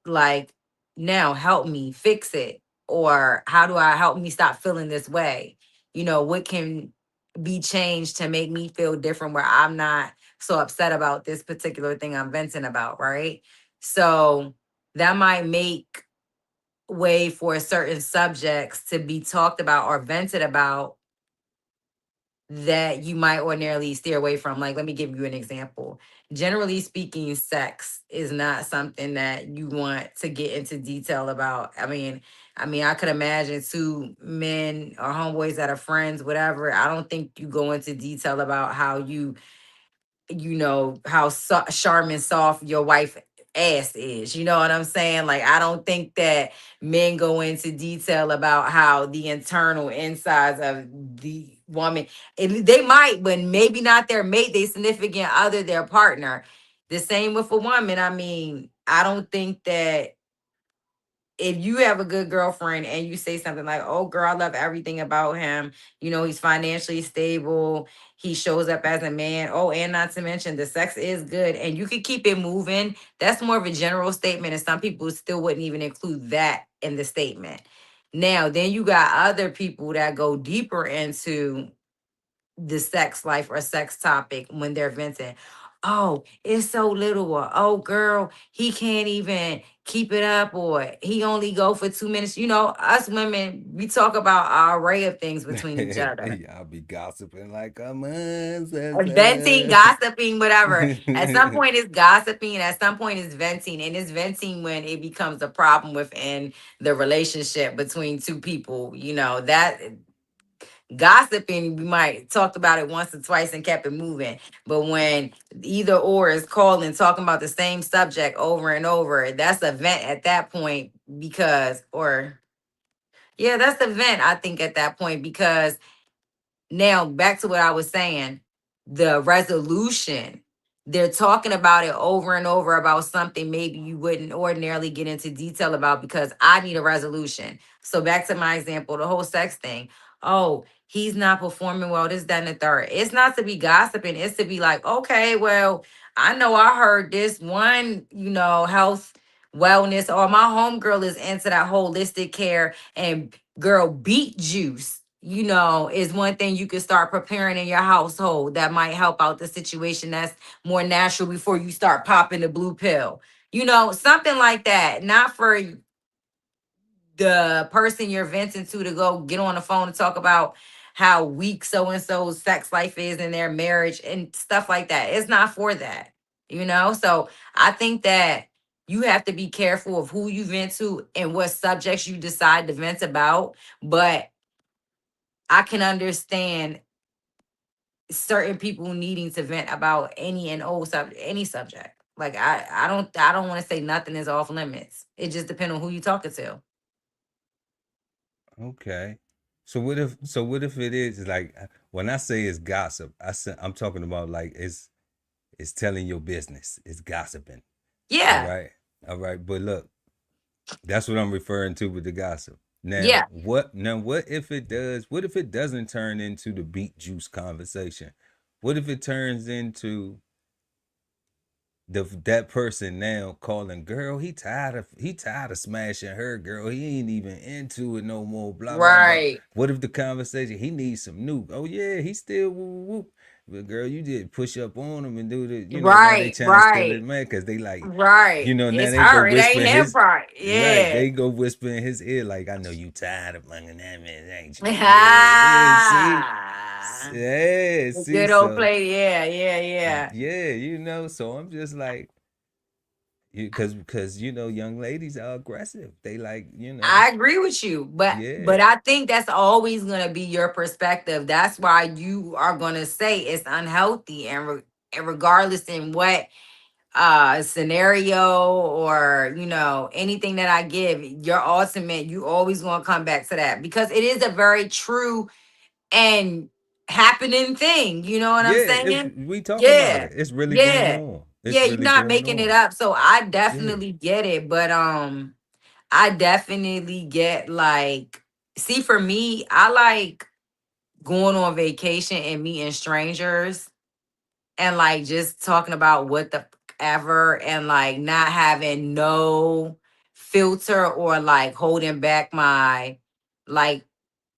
like, now help me fix it, or how do I help me stop feeling this way? What can be changed to make me feel different where I'm not so upset about this particular thing I'm venting about, right? So that might make way for certain subjects to be talked about or vented about that you might ordinarily steer away from. Like, let me give you an example. Generally speaking, sex is not something that you want to get into detail about. I mean, I could imagine two men or homeboys that are friends, whatever. I don't think you go into detail about how how Charmin soft your wife ass is. You know what I'm saying? Like, I don't think that men go into detail about how the internal insides of the woman. They might, but maybe not their mate, they significant other, their partner. The same with a woman. I mean, I don't think that if you have a good girlfriend and you say something like, "Oh, girl, I love everything about him. He's financially stable. He shows up as a man. Oh, and not to mention the sex is good," and you could keep it moving. That's more of a general statement, and some people still wouldn't even include that in the statement. Now, then you got other people that go deeper into the sex life or sex topic when they're venting. Oh, it's so little, or oh girl, he can't even keep it up, or he only go for 2 minutes. Us women, we talk about our array of things between each other. Y'all be gossiping like, come on, Venting, sister. gossiping, whatever. At some point it's gossiping, and at some point it's venting. And it's venting when it becomes a problem within the relationship between two people. That gossiping, we might talked about it once or twice and kept it moving. But when either or is calling, talking about the same subject over and over, that's a vent at that point. Because, or yeah, that's the vent, I think, at that point. Because now, back to what I was saying, the resolution. They're talking about it over and over about something maybe you wouldn't ordinarily get into detail about because I need a resolution. So back to my example, the whole sex thing. Oh, he's not performing well, this, that, and the third. It's not to be gossiping, it's to be like, okay, well, I know I heard this one, health wellness, or my homegirl is into that holistic care, and girl, beet juice, is one thing you could start preparing in your household that might help out the situation. That's more natural before you start popping the blue pill. Something like that. Not for the person you're venting to go get on the phone and talk about how weak so and so's sex life is in their marriage and stuff like that. It's not for that. So I think that you have to be careful of who you vent to and what subjects you decide to vent about. But I can understand certain people needing to vent about any and all subject, any subject. Like I don't want to say nothing is off limits. It just depends on who you talking to. Okay. So what if it is like when I say it's gossip, I'm talking about like it's telling your business. It's gossiping. All Yeah, right. All right. But look, that's what I'm referring to with the gossip. yeah, Now what if it does? What if it doesn't turn into the beet juice conversation? What if it turns into that person now calling, girl, he tired of smashing her, girl, he ain't even into it no more, blah blah blah. right, What if the conversation, he needs some new, oh yeah, he still whoop, whoop. But girl, you did push up on him and do the, now they right, trying to steal it, right, man, because they like, right. now It's they go her. It ain't whisper in him. his, Right. right, Yeah. they go whisper in his ear like, I know you tired of banging that man, ain't you? Yeah, see, Ah, yeah, the see, good old so play. Yeah, yeah, yeah. yeah, so I'm just like, because young ladies are aggressive. They like, I agree with you, but yeah, I think that's always gonna be your perspective. That's why you are gonna say it's unhealthy, and regardless in what scenario or anything that I give, your ultimate, you always gonna come back to that because it is a very true and happening thing. You know what I'm yeah. It's saying? we talk about Yeah. it. It's really going Yeah. on. It's Yeah, you're really not going making it on. up. So I Yeah, definitely get it. But I definitely get like, see, for me, I like going on vacation and meeting strangers and like just talking about what the ever and like not having no filter or like holding back my like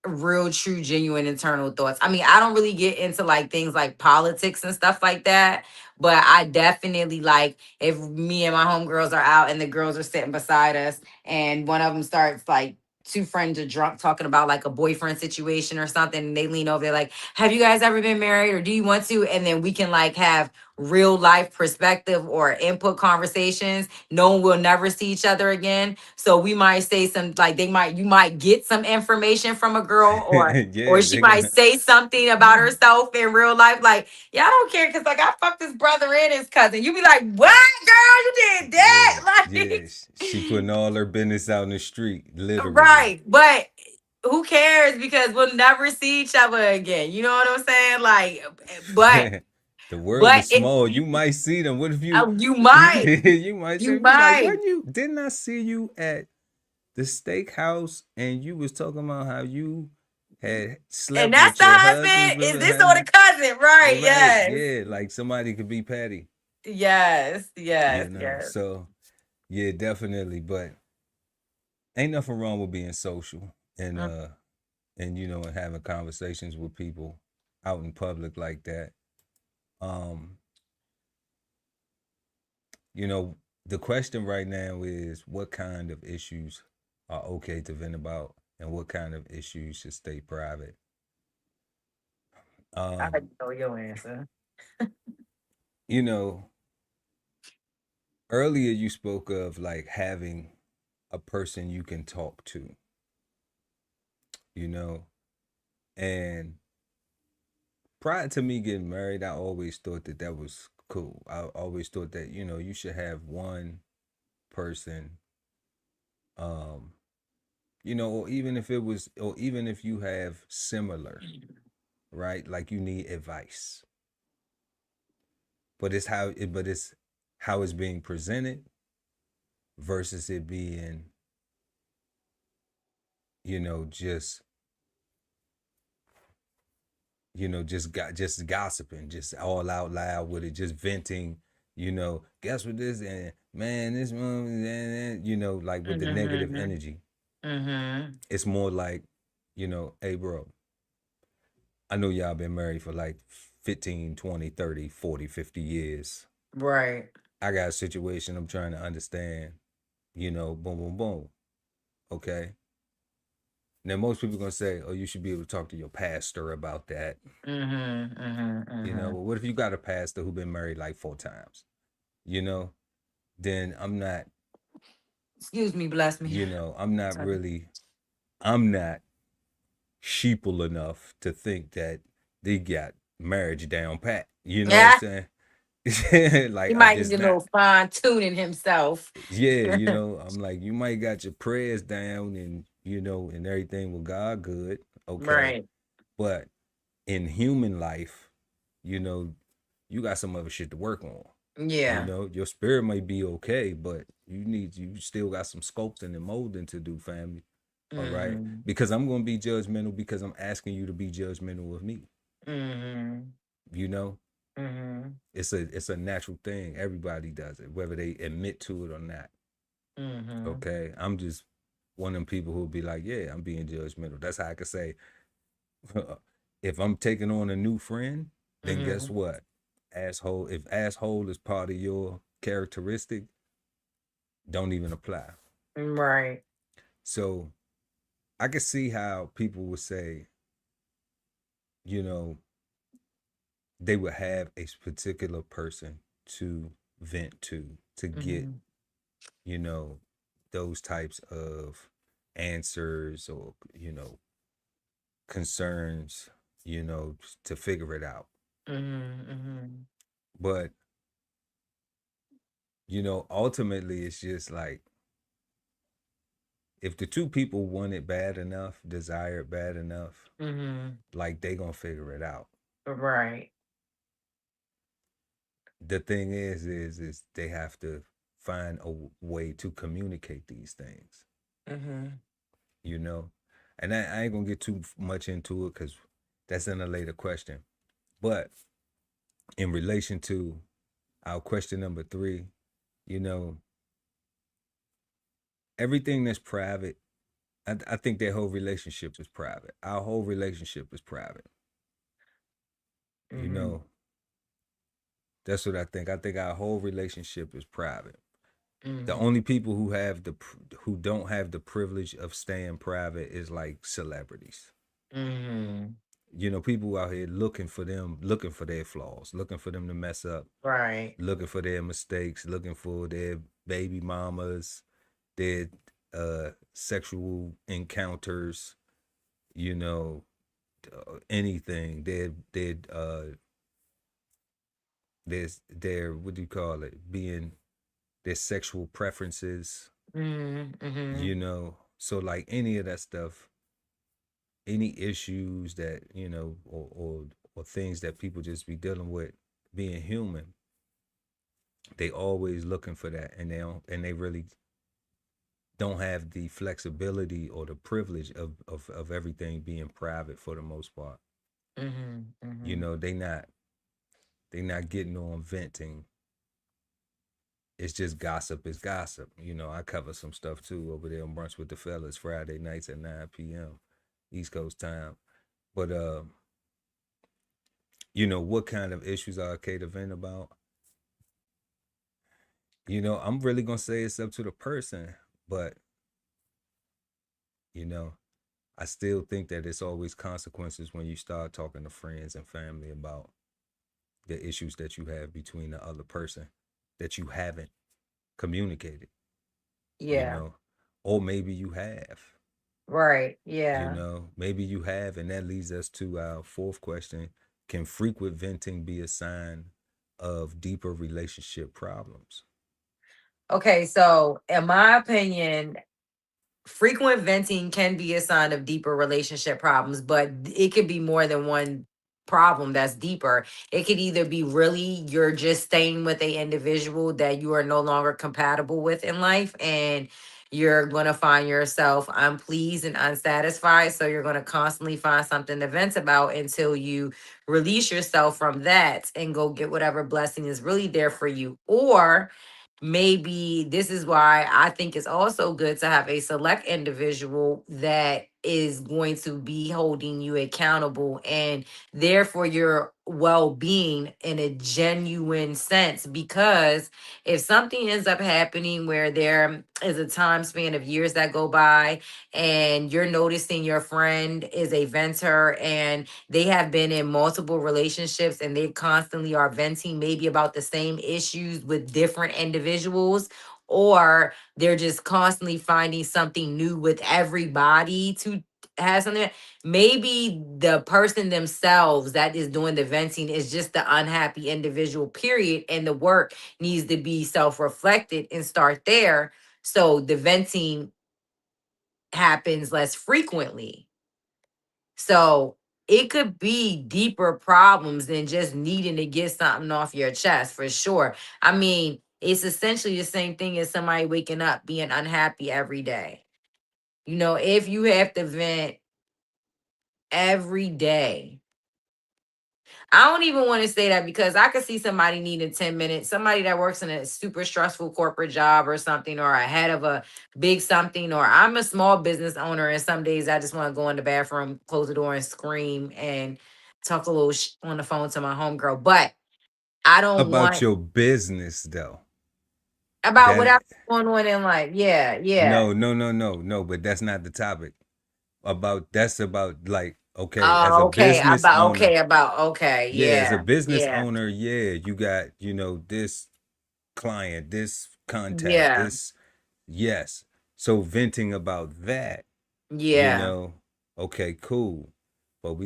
real true genuine internal thoughts. I mean, I don't really get into like things like politics and stuff like that, but I definitely like if me and my homegirls are out and the girls are sitting beside us and one of them starts like two friends are drunk talking about like a boyfriend situation or something and they lean over, they're like, have you guys ever been married or do you want to? And then we can like have real life perspective or input conversations. No one will never see each other again, so we might say some like you might get some information from a girl or yeah. she They're might gonna. say something about herself in real life. Like, yeah, I don't care because like I fucked his brother and his cousin. You be like, what girl? You did Yeah, that? yeah. She putting all her business out in the street, Like, literally. right. But who cares? Because we'll never see each other again. You know what I'm saying? Like, but The world but is it small. You might see them. What if you, you might. you might You say, be like, might. wasn't you? Didn't I see you at the steakhouse and you was talking about how you had And slept that's with the your husband's husband. Is this or the husband? cousin? Right. Right? Yes. Yeah, like somebody could be petty. Yes. Yes. Yes. So yeah, definitely. But ain't nothing wrong with being social and and having conversations with people out in public like that. Um, you know, the question right now is what kind of issues are okay to vent about and what kind of issues should stay private. I Um, know your answer. you know, earlier you spoke of like having a person you can talk to, you know, and prior to me getting married, I always thought that that was cool. I always thought that, you should have one person, um, or even if you have similar, right? Like you need advice, but it's how it's being presented versus it being, just just gossiping, just all out loud with it, just venting. Guess what this and man, this one, like with the negative Mm-hmm. energy. Mm-hmm. It's more like, hey, bro, I know y'all been married for like 15, 20, 30, 40, 50 years. Right. I got a situation I'm trying to understand, boom, boom, boom. Okay. Now, most people are going to say, oh, you should be able to talk to your pastor about that. Mm-hmm. Mm-hmm. Mm-hmm. Well, what if you got a pastor who been married like 4 times? You know, then I'm not, Excuse me, bless me. I'm not Sorry. really, I'm not sheeple enough to think that they got marriage down pat. You know what I'm Yeah. saying? He Like I'm might need just a not. little fine tuning himself. Yeah, you know, I'm like, you might got your prayers down and and everything with God good, okay. Right. But in human life, you know, you got some other shit to work on. Yeah. Your spirit might be okay, but you still got some sculpting and molding to do, family. All right. Mm-hmm. Because I'm gonna be judgmental because I'm asking you to be judgmental of me. Mm-hmm. You know, Mm-hmm. it's a natural thing. Everybody does it, whether they admit to it or not. Mm-hmm. Okay. I'm just one of them people who'll be like, yeah, I'm being judgmental. That's how I could say if I'm taking on a new friend, then guess Mm-hmm. what? Asshole, if asshole is part of your characteristic, don't even apply. Right. So I can see how people would say, you know, they would have a particular person to vent to get, Mm-hmm. you know, those types of answers or, concerns, to figure it out. Mm-hmm. Mm-hmm. But, ultimately it's just like if the two people want it bad enough, desire it bad enough, Mm-hmm. like they gonna figure it out. Right. The thing is they have to find a way to communicate these things, Mm-hmm. you know. And I ain't gonna get too much into it because that's in a later question. But in relation to our question number 3, you know, everything that's private, I think their whole relationship is private. Our whole relationship is private. You Mm-hmm. know, that's what I think. I think our whole relationship is private. The Mm-hmm. only people who don't have the privilege of staying private is like celebrities. Mm-hmm. People out here looking for their flaws, looking for them to mess up, Right. looking for their mistakes, looking for their baby mamas, their sexual encounters, you know, anything. Their what do you call it? Being their sexual preferences, Mm-hmm. Mm-hmm. So like any of that stuff, any issues that or things that people just be dealing with, being human, they always looking for that, and they really don't have the flexibility or the privilege of everything being private for the most part. Mm-hmm. you Mm-hmm. know they not they not getting on venting. It's just gossip is gossip. I cover some stuff too over there on Brunch with the Fellas Friday nights at 9 p.m. East Coast time. But what kind of issues are okay to vent about? I'm really gonna say it's up to the person, but you know, I still think that it's always consequences when you start talking to friends and family about the issues that you have between the other person that you haven't communicated, you Yeah. know, or maybe you have. Right. Yeah. Maybe you have, and that leads us to our fourth question. Can frequent venting be a sign of deeper relationship problems? Okay, so in my opinion, frequent venting can be a sign of deeper relationship problems, but it could be more than one problem that's deeper. It could either be really you're just staying with a individual that you are no longer compatible with in life, and you're going to find yourself unpleased and unsatisfied, so you're going to constantly find something to vent about until you release yourself from that and go get whatever blessing is really there for you. Or maybe this is why I think it's also good to have a select individual that is going to be holding you accountable and there for your well-being in a genuine sense. Because if something ends up happening where there is a time span of years that go by and you're noticing your friend is a venter and they have been in multiple relationships and they constantly are venting maybe about the same issues with different individuals, or they're just constantly finding something new with everybody to has something, maybe the person themselves that is doing the venting is just the unhappy individual, period. And the work needs to be self-reflected and start there. So the venting happens less frequently. So it could be deeper problems than just needing to get something off your chest, for sure. I mean, it's essentially the same thing as somebody waking up being unhappy every day. If you have to vent every day, I don't even want to say that, because I could see somebody needing 10 minutes, somebody that works in a super stressful corporate job or something, or ahead of a big something, or I'm a small business owner and some days I just want to go in the bathroom, close the door and scream and talk a little on the phone to my homegirl. But I don't About want your business though. about That whatever going on in life. Yeah, yeah. no, no, no, no, no, but that's not the topic. That's about like, okay, as a Oh, okay. business owner, Okay. yeah, as a Yeah, business yeah, owner, yeah, you got, this client, this contact, yeah, this, yes. So venting about that, you yeah. know, okay, cool. But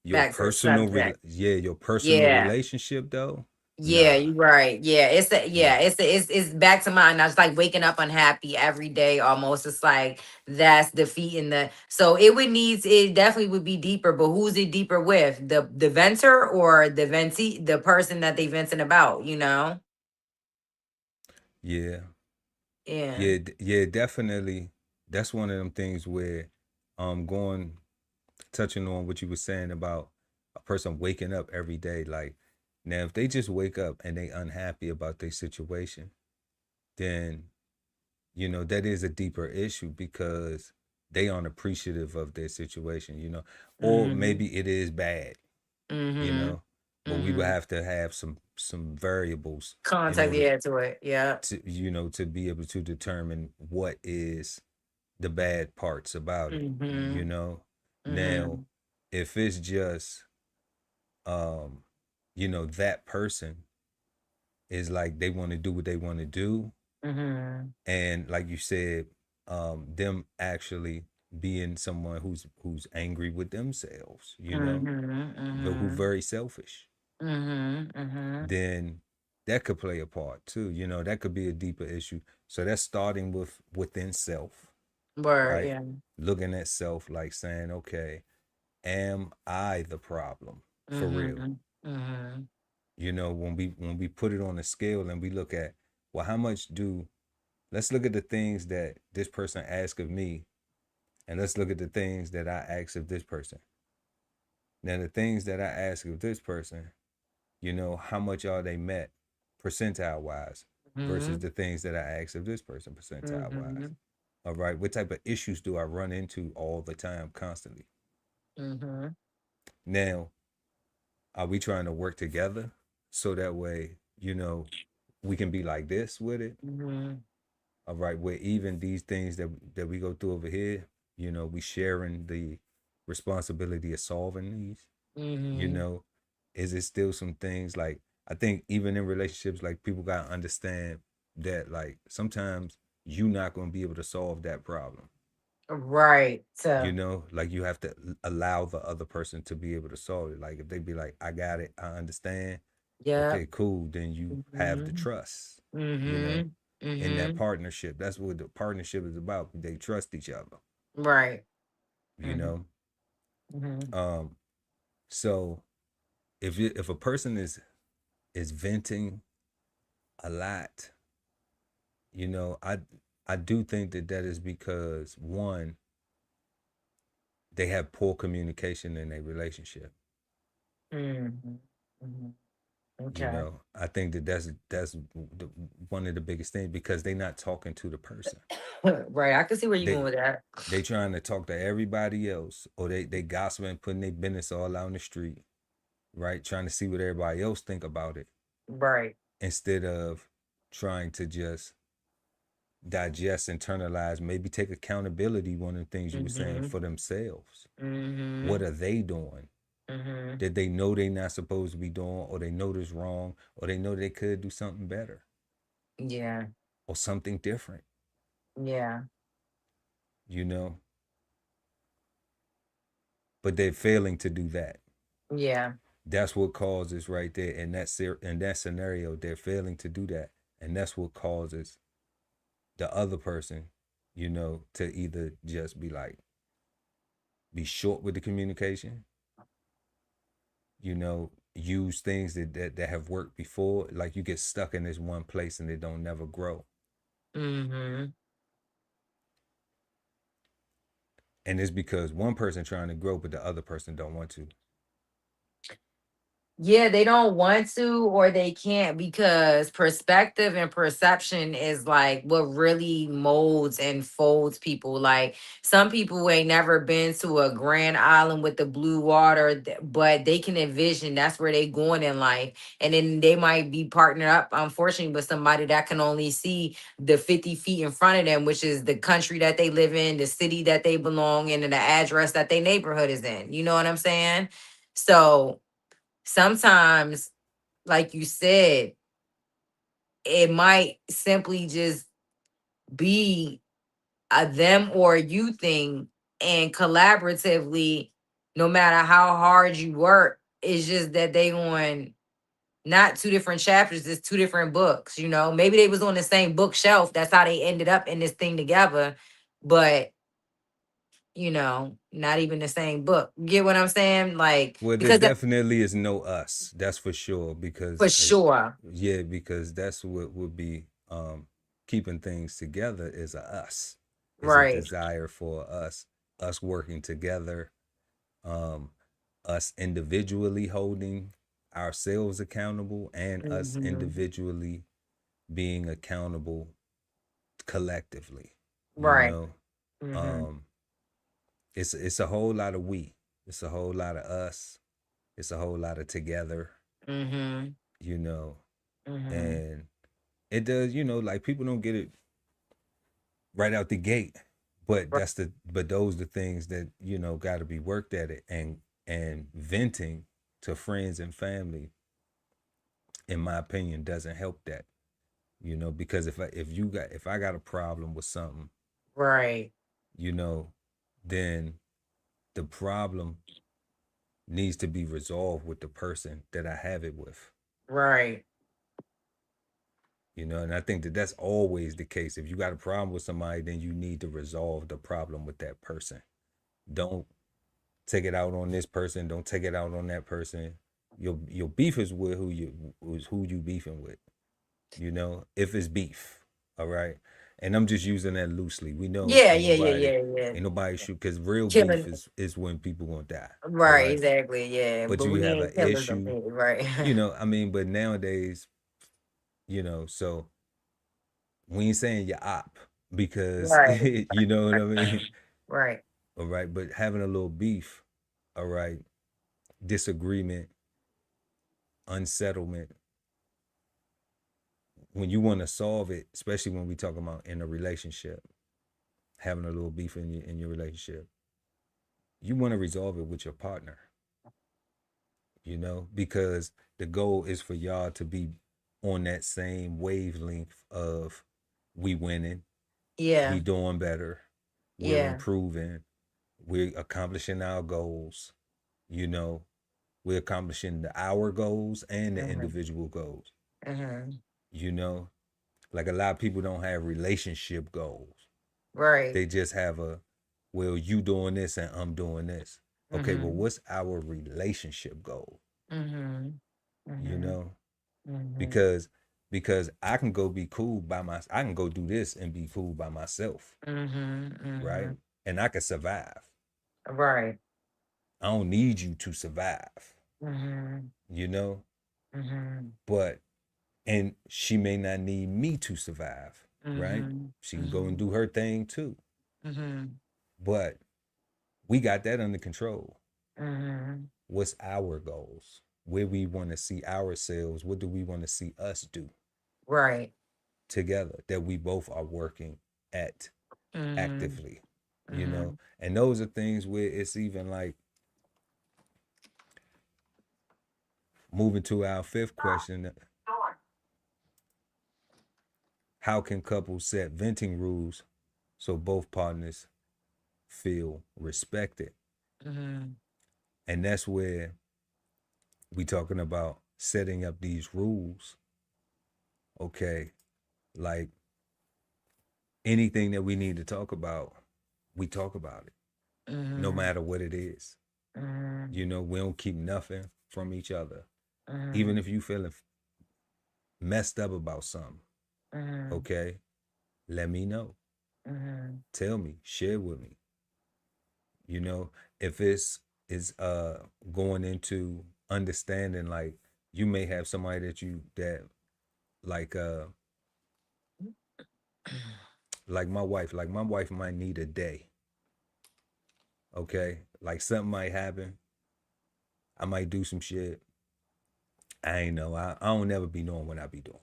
your Back to the personal subject. yeah, your personal Yeah. relationship though, Yeah, nah, you're right. Yeah, nah. it's back to mine. I was like waking up unhappy every day almost. It's like that's defeating it definitely would be deeper, but who's it deeper with? The venter or the person that they venting about? Yeah. Yeah. Yeah, yeah, definitely. That's one of them things where going touching on what you were saying about a person waking up every day. Like, now if they just wake up and they unhappy about their situation, then that is a deeper issue because they aren't appreciative of their situation, or Mm-hmm. maybe it is bad, you Mm-hmm. know, but we would Mm-hmm. have to have some variables in Contact order the add to it. Yeah. to be able to determine what is the bad parts about it, Mm-hmm. now Mm-hmm. if it's just um that person is like they want to do what they want to do, Mm-hmm. and like you said, them actually being someone who's angry with themselves, Mm-hmm. but who Mm-hmm. very selfish, Mm-hmm. Mm-hmm. then that could play a part too. That could be a deeper issue. So that's starting within self, Word, right? yeah. Looking at self, like saying, okay, am I the problem for real? Mhm. Mhm. When we put it on a scale and we look at, well, how much do let's look at the things that this person asks of me, and let's look at the things that I ask of this person. Now, the things that I ask of this person, how much are they met percentile wise versus Mhm. the things that I ask of this person percentile wise. Mhm. All right. What type of issues do I run into all the time, constantly? Mhm. Now, are we trying to work together so that way, we can be like this with it? Mhm. All right. Where even these things that we go through over here, we sharing the responsibility of solving these, you Mhm. know, is it still some things like, I think even in relationships, like people gotta understand that like sometimes you not gonna be able to solve that problem. Right. So, Like you have to allow the other person to be able to solve it. Like if they be like, I got it, I understand. yep. Okay, cool. Then you have the Mhm. trust, you know, Mhm. in that Mhm. partnership. That's what the partnership is about. They trust each other, Right. you Mhm. know. Mhm. Um, so if a person is venting a lot, I do think that is because one, they have poor communication in a relationship. Mhm. Mhm. Okay. I think that's one of the biggest things because they're not talking to the person. Right. I can see where you're going They with that. they trying to talk to everybody else, or they gossiping, putting their business all out on the street, right? Trying to see what everybody else think about it Right. instead of trying to just digest, internalize, maybe take accountability. One of the things you were saying Mhm. for themselves. What Mhm. are they doing? Mhm. That they know they not supposed to be doing, or they know this wrong, or they know they could do something better Yeah. or something different, Yeah. you know? but they're failing to do that. Yeah. That's what causes right there in that scenario. They're failing to do that, and that's what causes the other person, to either just be short with the communication, use things that have worked before. Like you get stuck in this one place and it don't never grow. Mm-hmm. And it's because one person trying to grow, but the other person don't want to. Yeah, they don't want to or they can't because perspective and perception is like what really molds and folds people. Like some people ain't never been to a grand island with the blue water, but they can envision that's where they going in life. And then they might be partnered up, unfortunately, with somebody that can only see the 50 feet in front of them, which is the country that they live in, the city that they belong in, and the address that their neighborhood is in. You know what I'm saying? So sometimes, like you said, it might simply just be a them or a you thing. And collaboratively, no matter how hard you work, it's just that they on not two different chapters, it's two different books. Maybe they was on the same bookshelf. That's how they ended up in this thing together. But not even the same book. Get what I'm saying? Like, Well, there because that definitely is no us. That's for sure. for Because sure. yeah, because that's what would be keeping things together is a us. Is a Right. desire for us working together, um, us individually holding ourselves accountable, and us Hmm. individually being accountable collectively. You Right. know, Mhm. um, it's a whole lot of we. It's a whole lot of us. It's a whole lot of together. Mhm. You know, Mhm. and it does. Like people don't get it right out the gate, but Right. those the things that got to be worked at it, and venting to friends and family, in my opinion, doesn't help that. Because if I got a problem with something, Right. you know, then the problem needs to be resolved with the person that I have it with. Right. And I think that that's always the case. If you got a problem with somebody, then you need to resolve the problem with that person. Don't take it out on this person. Don't take it out on that person. Your beef is with who you beefing with. If it's beef, all right. And I'm just using that loosely. We know Yeah, yeah, yeah, yeah, yeah. ain't nobody shoot because real beef Killing. is when people gonna die. All Right, right. exactly. Yeah. But But you we have an ain't killers of issue, it, right. I mean, but nowadays, so we ain't saying you're op because Right. you know what I mean. Right. All right, but having a little beef, all right, disagreement, unsettlement, when you want to solve it, especially when we talk about in a relationship, having a little beef in your relationship, you want to resolve it with your partner, because the goal is for y'all to be on that same wavelength of we winning, we Yeah. doing better, we're Yeah. improving, we're accomplishing our goals, you know, we're accomplishing our goals and the Mhm. individual goals, Mhm. you know. Like a lot of people don't have relationship goals. Right. They just have well, you doing this and I'm doing this. Okay, well, Mhm. what's our relationship goal? Mhm. You Mhm. know, Mhm. because I can go be cool I can go do this and be cool by myself, Mhm. right? Mhm. And I can survive. Right. I don't need you to survive, Mhm. you know. Mhm. But and she may not need me to survive, right? Mhm. She can go and Mhm. do her thing too. Mhm. But we got that under control. Mhm. What's our goals? Where we want to see ourselves? What do we want to see us do Right. together that we both are working at Mhm. actively? Mhm. And those are things where it's even like moving to our fifth question: how can couples set venting rules so both partners feel respected? Mhm. And that's where we talking about setting up these rules. Okay, like anything that we need to talk about, we talk about it, no Mm-hmm. matter what it is. Mm-hmm. You know, we don't keep nothing from each other. Mm-hmm. Even if you feeling messed up about something, Mm-hmm. okay, let me know. Mm-hmm. Tell me, share with me. You know, if it's is going into understanding, like you may have somebody that like like my wife might need a day. Okay, like something might happen. I might do some shit. I ain't know. I don't never be knowing what I be doing.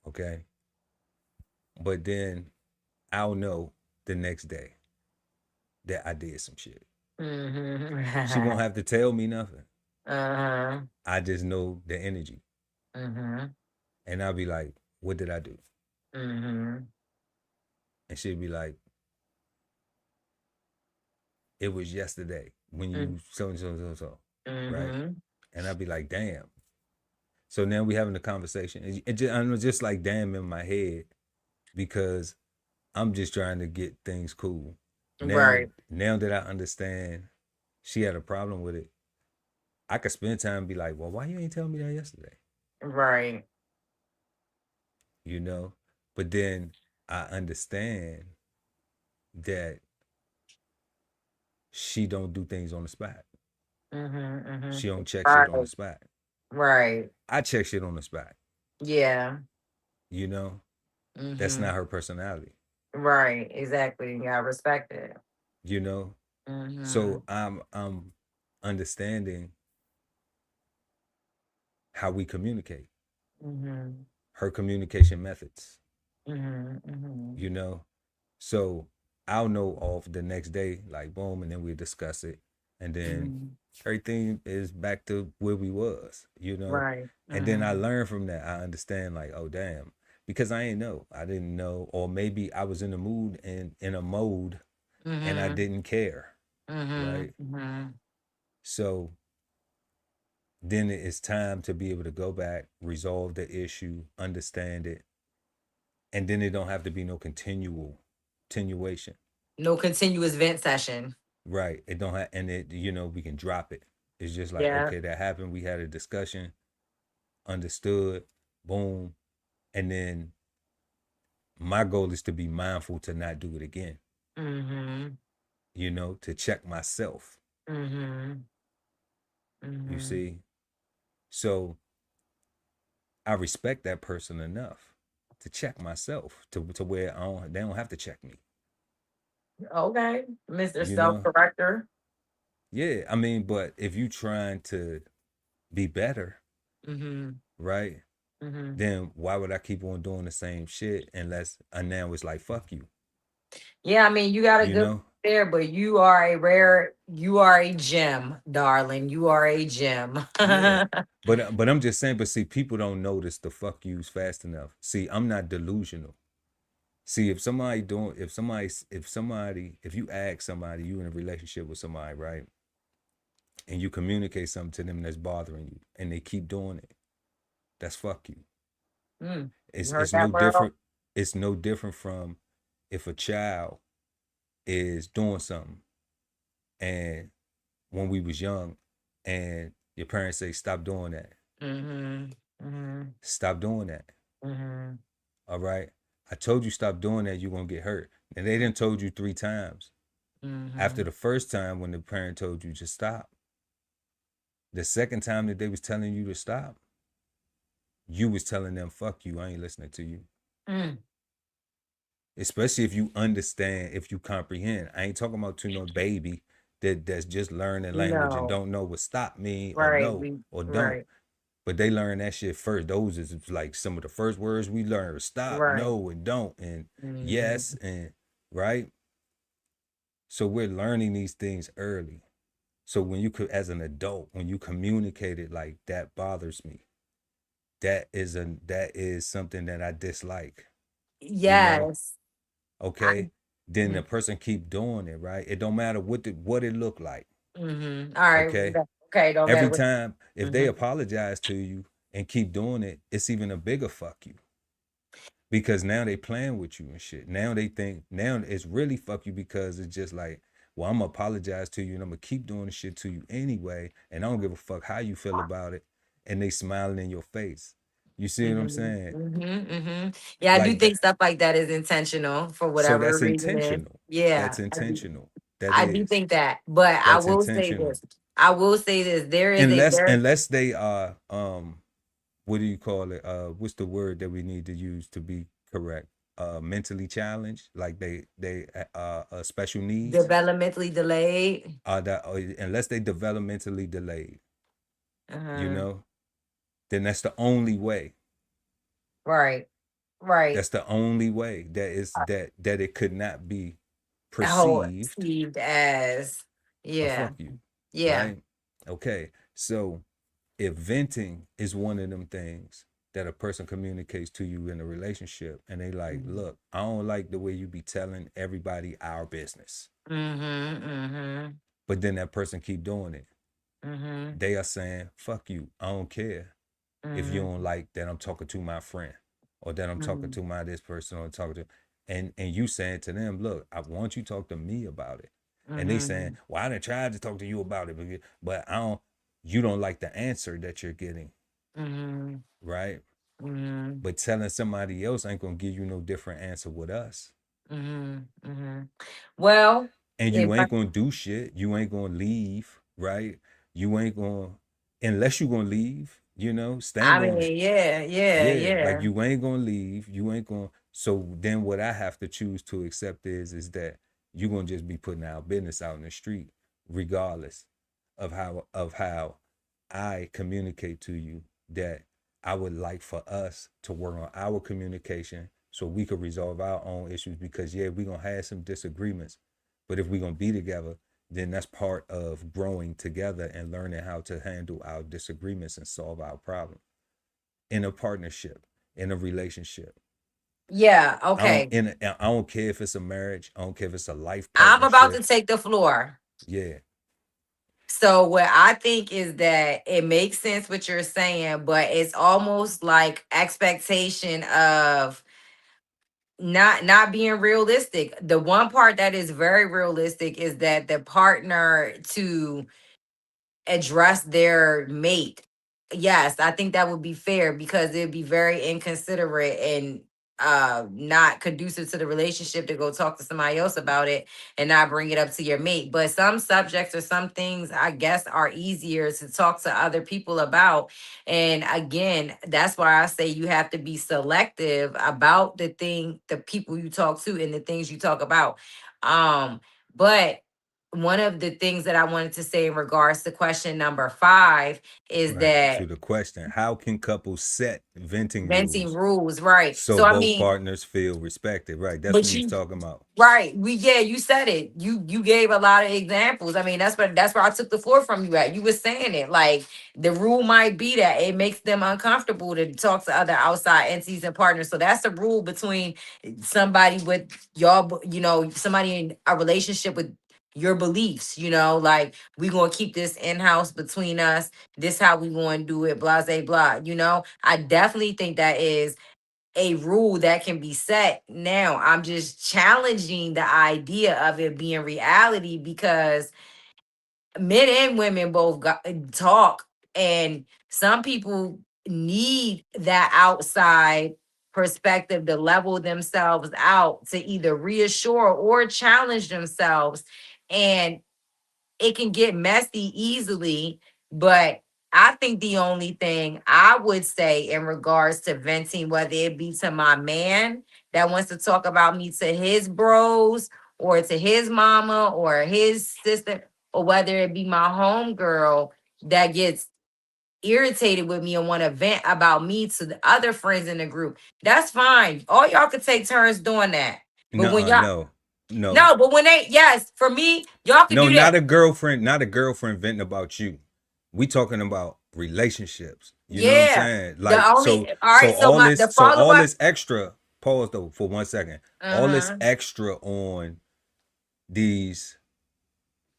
Okay, but then I'll know the next day that I did some shit. She won't Mm-hmm. have to tell me nothing. Uh-huh. I just know the energy, Mm-hmm. and I'll be like, "What did I do?" Mm-hmm. And she'll be like, "It was yesterday when you so and so and so, right?" Mm-hmm. And I'll be like, "Damn." So now we having a conversation. I'm just like damn in my head because I'm just trying to get things cool. Now, Right. now that I understand she had a problem with it, I could spend time and be like, well, why you ain't tell me that yesterday? Right. You know? But then I understand that she don't do things on the spot. Mm-hmm. She Mm-hmm. don't check shit on the Right. spot. Right. I check shit on the spot. Yeah. You know? That's Mm-hmm. not her personality. Right. Exactly. You gotta respect it. You know? Mm-hmm. So I'm understanding how we communicate, Mm-hmm. her communication methods, Mm-hmm. Mm-hmm. you know? So I'll know off the next day, like boom, and then we discuss it. And then Mm-hmm. everything is back to where we was, you know? Right. And then I Mm-hmm. learn from that. I understand like, oh damn. Because I ain't know. I didn't know. Or maybe I was in a mood and in a mode and I Mm-hmm. didn't care. Mm-hmm. Right. Mm-hmm. So then it's time to be able to go back, resolve the issue, understand it, and then it don't have to be no continuation. No continuous vent session. Right. It don't have, and it, you know, we can drop it. It's just like, Yeah. okay, that happened. We had a discussion, understood, boom. And then my goal is to be mindful to not do it again, Mm-hmm. you know, to check myself, Mm-hmm. you Mm-hmm. see? So I respect that person enough to check myself to where they don't have to check me, Okay. Mr. you know? Self-corrector. Yeah. I mean, but if you trying to be better, Mm-hmm. right? Mm-hmm. Then why would I keep on doing the same shit unless now it's like fuck you, Yeah, I mean, you got a you good know? there, but you are a gem, darling. You are a gem. Yeah. But I'm just saying, but see, people don't notice the fuck yous fast enough. See, I'm not delusional. See, if you ask somebody, you in a relationship with somebody, right? And you communicate something to them that's bothering you and they keep doing it, that's fuck you. Mm, you It's heard it's no that, Merle? different. It's no different from if a child is doing something and when we was young and your parents say stop doing that, Mm-hmm. Mm-hmm. stop doing that. Mm-hmm. All right, I told you stop doing that, you're gonna get hurt. And they didn't told you 3 times. After Mm-hmm. the first time when the parent told you to stop, the second time that they was telling you to stop, you was telling them fuck you, I ain't listening to you. Mm. Especially if you understand, if you comprehend. I ain't talking about to no baby that's just learning language and No. don't know what stop mean or Right. no We or don't. right. But they learn that shit first. Those is like some of the first words we learn: stop, Right. no, and don't, and yes, Mm-hmm. and right. So we're learning these things early. So when you could, as an adult, when you communicate it like that bothers me. That is something that I dislike. You know, Yes. I okay. Then the person keep doing it, right? It don't matter what it look like. All right. Okay. Okay. Don't Every get with. time, if they Mm-hmm. apologize to you and keep doing it, it's even a bigger fuck you, because now they playing with you and shit. Now they think, now it's really fuck you, because it's just like, well, I'm gonna apologize to you and I'm gonna keep doing the shit to you anyway, and I don't give a fuck how you feel about it. And they smiling in your face. You see what I'm Mm-hmm. saying? Mm-hmm. Mm-hmm. Yeah, I do Like that. think stuff like that is intentional for So whatever that's reason is. intentional. Yeah, That's intentional. That I do is. think that. But I That's will say intentional. this. I will say this. There is a Unless very unless they are what do you call it? What's the word that we need to use to be correct? Mentally challenged, like they special needs. developmentally delayed. That unless they developmentally delayed, you Uh-huh. know, then that's the only way. Right. Right. That's the only way that is that it could not be How perceived perceived as. a Yeah. fuck you, Yeah. right? Okay, so if venting is one of them things that a person communicates to you in a relationship, and they like, Mm-hmm. look, I don't like the way you be telling everybody our business, Mm-hmm. but then that person keep doing it, Mm-hmm. they are saying, fuck you, I don't care if you don't Mm-hmm. like that I'm talking to my friend, or that I'm talking Mm-hmm. to my this person, or talking to, and you saying to them, look, I want you to talk to me about it. And they saying, Mm-hmm. well, I done tried to talk to you about it, but I don't, you don't like the answer that you're getting, Mm-hmm. right? Mm-hmm. But telling somebody else ain't gonna give you no different answer with us. Mm-hmm. Mm-hmm. Well, And if you ain't gonna do shit. You ain't gonna leave, right? You ain't gonna, unless you gonna leave, I stand on it. mean, yeah, yeah, Yeah, like yeah. you ain't gonna leave. You ain't gonna. So then what I have to choose to accept is that you're gonna just be putting our business out in the street, regardless of how I communicate to you that I would like for us to work on our communication so we could resolve our own issues, because yeah, we're gonna have some disagreements. But if we're gonna be together, then that's part of growing together and learning how to handle our disagreements and solve our problems in a partnership, in a relationship. Yeah, okay. I don't care if it's a marriage. I don't care if it's a life I'm about to partnership. take the floor. Yeah, So what I think is that it makes sense what you're saying, but it's almost like expectation of not being realistic. The one part that is very realistic is that the partner to address their mate. Yes, I think that would be fair because it'd be very inconsiderate and not conducive to the relationship to go talk to somebody else about it and not bring it up to your mate. But some subjects or some things I guess are easier to talk to other people about. And again, that's why I say you have to be selective about the people you talk to and the things you talk about. But one of the things that I wanted to say in regards to question number 5 is right. To that the question, how can couples set venting venting rules rules, right? so So I both mean, partners feel respected? Right. That's what but we was you talking about. right, yeah, you said it. You gave a lot of examples. I mean, that's where I took the floor from you at. You were saying it like the rule might be that it makes them uncomfortable to talk to other outside entities and partners. So that's the rule between somebody with y'all, somebody in a relationship with your beliefs, like we gonna keep this in-house between us. This how we gonna do it, blah, blah, blah. I definitely think that is a rule that can be set. Now, I'm just challenging the idea of it being reality because men and women both talk, and some people need that outside perspective to level themselves out to either reassure or challenge themselves. And it can get messy easily, but I think the only thing I would say in regards to venting, whether it be to my man that wants to talk about me to his bros or to his mama or his sister, or whether it be my homegirl that gets irritated with me and want to vent about me to the other friends in the group, that's fine. All y'all could take turns doing that. But when Nuh-uh, y'all, no, no, no, but when yes, for me, y'all can no, do that. not a girlfriend venting about you. We talking about relationships. You know what I'm Yeah. saying? The Like, only so all so right. So all my this the so follow all up. this extra, pause though for 1 second. All this Uh-huh. extra on these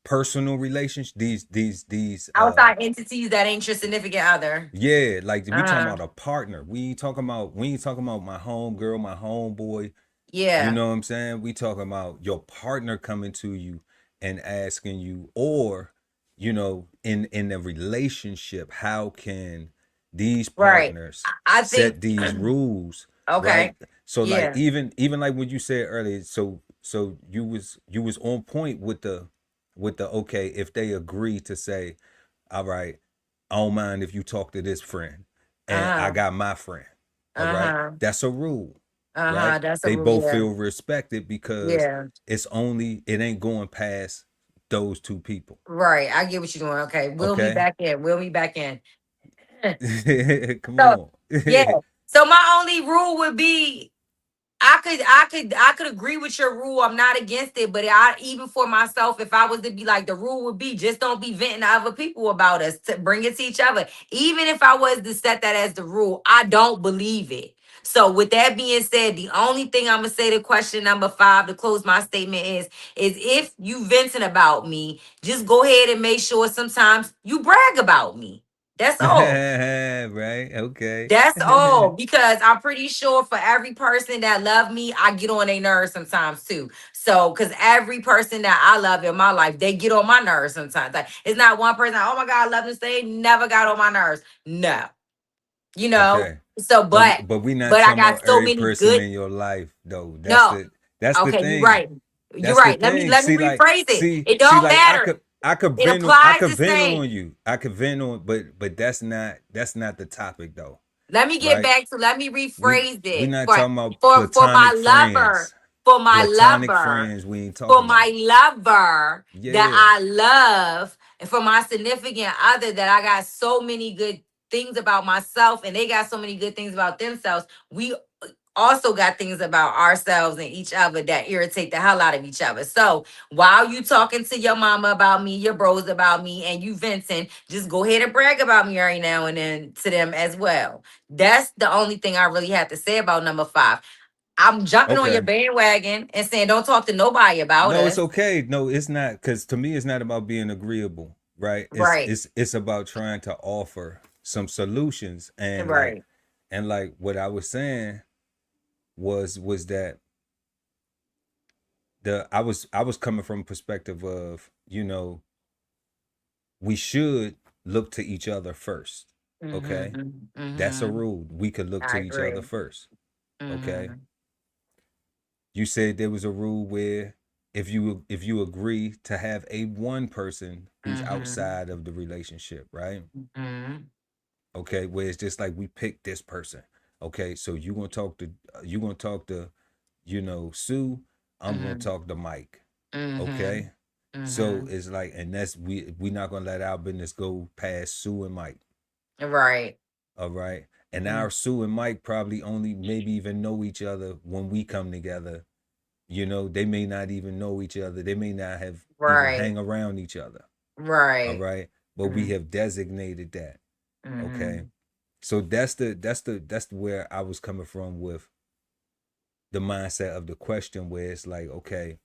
personal relations, these outside entities that ain't your significant other. yeah, like we talking Uh-huh. about a partner. We ain't talking about my home girl, my homeboy. You Yeah. know what I'm saying? We talking about your partner coming to you and asking you, or in a relationship, how can these Right. partners I think set these rules, okay. right? So like Yeah. even like what you said earlier, so you was on point with the okay, if they agree to say, all right, I don't mind if you talk to this friend and I Uh-huh. got my friend. All right. Uh-huh. That's a rule, right? Uh-huh. That's a They rule. both Yeah. feel respected because Yeah. it ain't going past those two people. Right. I get what you're doing. Okay. Wheel me Okay. back in. Wheel me back in. Come So on. yeah. So my only rule would be I could agree with your rule. I'm not against it, but I even for myself, if I was to be like the rule would be just don't be venting to other people about us to bring it to each other. Even if I was to set that as the rule, I don't believe it. So with that being said, the only thing I'm gonna say to question number 5 to close my statement is if you venting about me, just go ahead and make sure sometimes you brag about me. That's all. Right. Okay. That's all. Because I'm pretty sure for every person that love me, I get on their nerves sometimes too. So, because every person that I love in my life, they get on my nerves sometimes. Like, it's not one person, oh my God, I love this. They never got on my nerves. No, you know. Okay. So, But we not but I talking got about so every many person good. in your life though. That's No, the okay, you're thing. right. You're That's the right. thing. Let me rephrase it. It See, don't like matter. I could It vent on I applies could the vent same. on you. I could vent on, but that's not the topic though, Let me get right? back to let me We rephrase we it not for talking about for my platonic lover, friends. for my Platonic lover, friends we ain't for talking my about. lover that Yeah. I love, and for my significant other that I got so many good things about myself and they got so many good things about themselves. We also got things about ourselves and each other that irritate the hell out of each other. So while you talking to your mama about me, your bros about me, and you venting, just go ahead and brag about me every now and then to them as well. That's the only thing I really have to say about number 5. I'm jumping on your Okay. bandwagon and saying don't talk to nobody about No, it's us. okay. No, it's not, because to me it's not about being agreeable, right? It's Right. it's it's about trying to offer some solutions, and like Right. what I was saying was that I was coming from a perspective of, we should look to each other first. Okay? Mm-hmm. That's a Mm-hmm. rule. We could look to I each agree. other first. Okay? Mm-hmm. You said there was a rule where if you agree to have a one person who's Mm-hmm. outside of the relationship, right? Mm-hmm. Okay, where it's just like we pick this person. Okay, so you gonna talk to Sue. I'm gonna Mm-hmm. talk to Mike. Mm-hmm. Okay, so Mm-hmm. it's like, and that's we not gonna let our business go past Sue and Mike. Right. All right, and Mm, our Sue and Mike probably only maybe even know each other when we come together. They may not even know each other. They may not have even right. hang around each other. All Right. right, but we Mm-hmm. have designated that. Okay, Mm-hmm. so that's where I was coming from with the mindset of the question, where it's like, okay,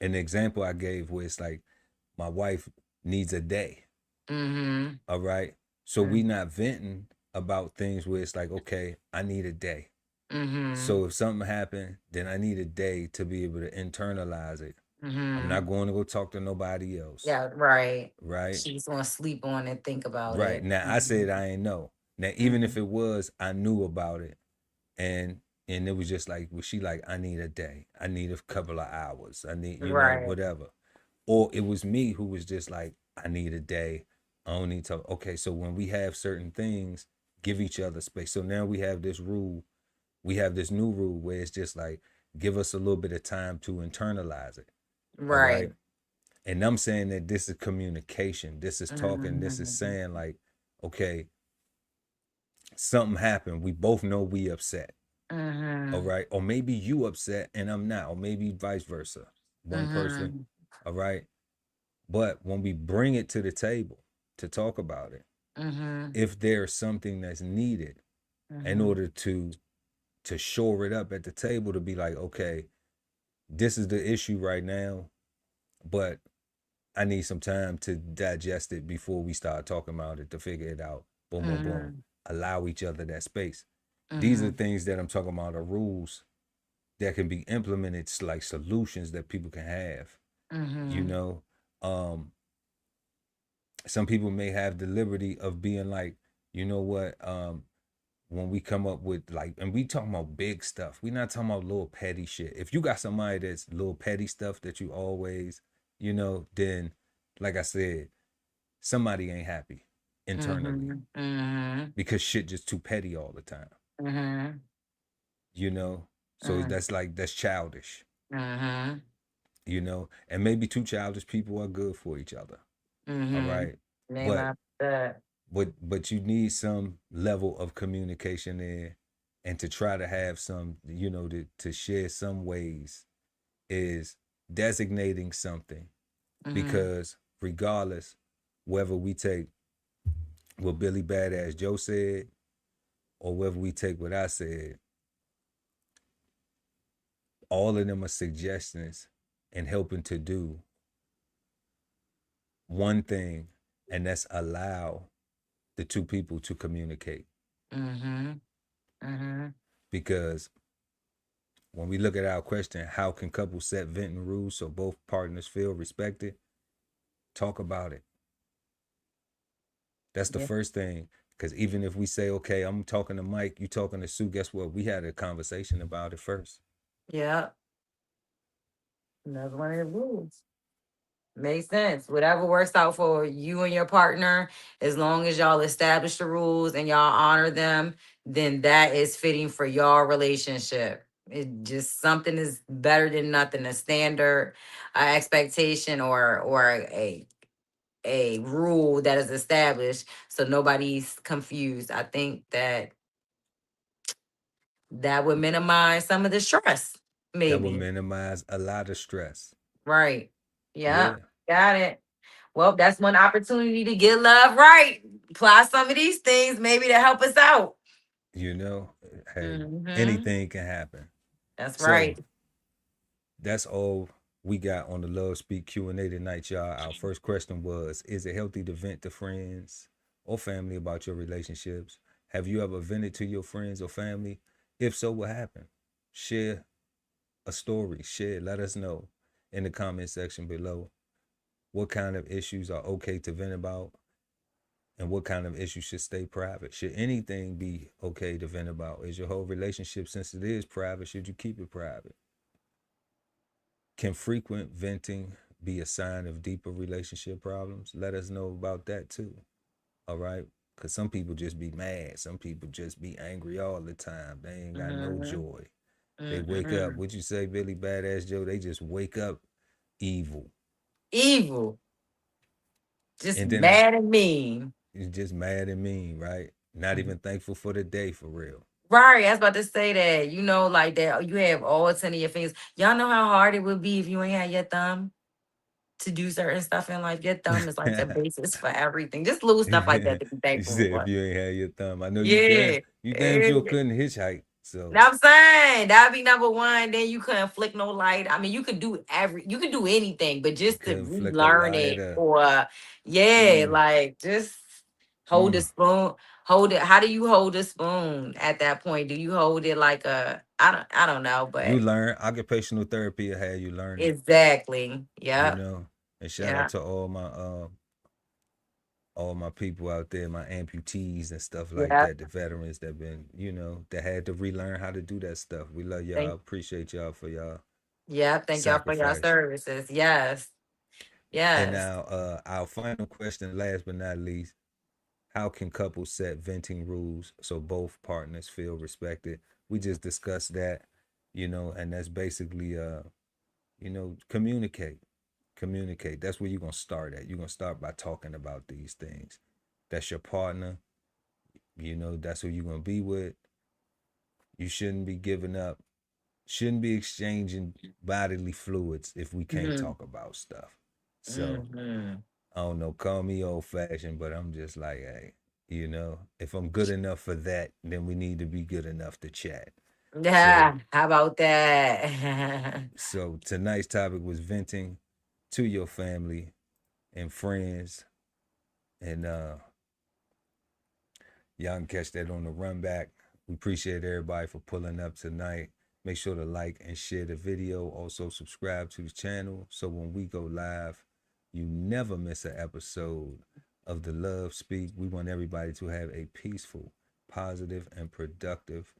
an example I gave where it's like my wife needs a day. Mm-hmm. All right, so we not venting about things where it's like, okay, I need a day. Mm-hmm. So if something happened, then I need a day to be able to internalize it. I'm Mm-hmm. not going to go talk to nobody else. Yeah, right. Right. She's gonna sleep on it, think about Right. it. Now I Mm-hmm. said I ain't know. Now even Mm-hmm. if it was, I knew about it. And it was just like, was she like, I need a day. I need a couple of hours. I need, Right. whatever. Or it was me who was just like, I need a day. I don't need to. Okay, so when we have certain things, give each other space. So now we have this rule. We have this new rule where it's just like, give us a little bit of time to internalize it. All right. Right. And I'm saying that this is communication. This is talking. This is Mm-hmm. saying like, okay, something happened. We both know we upset. All Mm-hmm. right. Or maybe you upset and I'm not. Or maybe vice versa. One person. Mm-hmm. All right. But when we bring it to the table to talk about it, Mm-hmm. if there's something that's needed in Mm-hmm. order to shore it up at the table, to be like, okay, this is the issue right now, but I need some time to digest it before we start talking about it to figure it out. Boom, boom, boom. Mhm. Allow each other that space. These are Mhm. things that I'm talking about are rules that can be implemented, it's like solutions that people can have. You Mhm. know, um, some people may have the liberty of being like, you know what, when we come up with like, and we talking about big stuff. We not talking about little petty shit. If you got somebody that's little petty stuff that you always, then like I said, somebody ain't happy internally Mhm. Mhm. because shit just too petty all the time. Mhm. You know, so Mhm. that's childish. Mhm. And maybe two childish people are good for each other. All Mhm. right, Name but after that. but you need some level of communication there, and to try to have some, to share some ways is designating something, Mhm. because regardless whether we take what Billy Badass Joe said or whether we take what I said, all of them are suggestions and helping to do one thing, and that's allow the two people to communicate. Mhm. Mhm. Because when we look at our question, how can couples set venting rules so both partners feel respected? Talk about it. That's the Yeah. first thing. Because even if we say, okay, I'm talking to Mike, you talking to Sue, guess what? We had a conversation about it first. Yeah. That's one of the rules. Makes sense. Whatever works out for you and your partner, as long as y'all establish the rules and y'all honor them, then that is fitting for your relationship. It just something is better than nothing. A standard, expectation, or a rule that is established, so nobody's confused. I think that would minimize some of the stress. That will Maybe. minimize a lot of stress. Right. Yeah. Yeah. Got it. Well, that's one opportunity to get love right. Apply some of these things maybe to help us out. You know, hey, Hmm. anything can happen. That's So right. that's all we got on the Love Speak Q&A tonight, y'all. Our first question was, is it healthy to vent to friends or family about your relationships? Have you ever vented to your friends or family? If so, what happened? Share a story. Share. Let us know in the comment section below what kind of issues are okay to vent about and what kind of issues should stay private. Should anything be okay to vent about? Is your whole relationship, since it is private, should you keep it private? Can frequent venting be a sign of deeper relationship problems? Let us know about that too. All right. Because some people just be mad. Some people just be angry all the time. They ain't got no Hmm. joy. They wake up, Hmm. what you say, Billy Badass Joe? They just wake up evil. Evil. Just And then I mad and mean. just mad and mean, right? Not Mhm. even thankful for the day for real. Right. I was about to say that. Like that. You have all 10 of your fingers. Y'all know how hard it would be if you ain't had your thumb to do certain stuff in life. Your thumb is like the basis for everything. Just little stuff like that to be You thankful said if for. you ain't had your thumb, I know Yeah. you damn Yeah. sure couldn't hitchhike. So Know what I'm saying? That'd be number one. Then you couldn't flick no light. I mean, you could do anything, but you just to couldn't flick a relearn it lighter. or yeah, Mm, like just hold a mm. spoon. Hold it. How do you hold a spoon at that point? Do you hold it like I don't know, You but learn. Occupational therapy will have you learning, exactly. you Yep. know. And shout out Yeah. to all my people out there, my amputees and stuff like Yep. that, the veterans that been, that had to relearn how to do that stuff. We love y'all. Thank Appreciate y'all for y'all Thank y'all for your sacrifice. services. Yes. And Yes. now our final question, last but not least, how can couples set venting rules so both partners feel respected? We just discussed that, and that's basically communicate. Communicate. That's where you're gonna start at. You're gonna start by talking about these things. That's your partner, that's who you're gonna be with. You shouldn't be giving up, shouldn't be exchanging bodily fluids if we can't Hmm. talk about stuff. So Hmm. I don't know, call me old fashioned, but I'm just like, hey, if I'm good enough for that, then we need to be good enough to chat. So Yeah. How about that? so tonight's topic was venting to your family and friends. And y'all can catch that on the run back. We appreciate everybody for pulling up tonight. Make sure to like and share the video. Also subscribe to the channel so when we go live, you never miss an episode of the Love Speak. We want everybody to have a peaceful, positive, and productive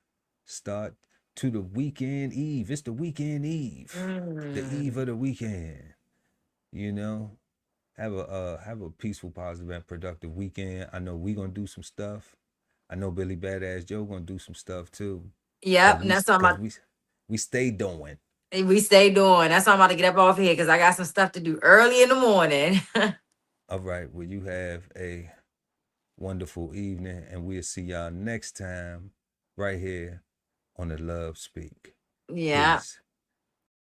start to the weekend eve. It's the weekend eve. The eve of the weekend. You know, have a peaceful, positive, and productive weekend. I know we gonna do some stuff. I know Billy Badass Joe gonna do some stuff too. Yep, and that's what We stay doing. we stay doing. That's why I'm about to get up off here because I got some stuff to do early in the morning. All right, well, you have a wonderful evening, and we'll see y'all next time right here on the Love Speak. Yeah. Peace.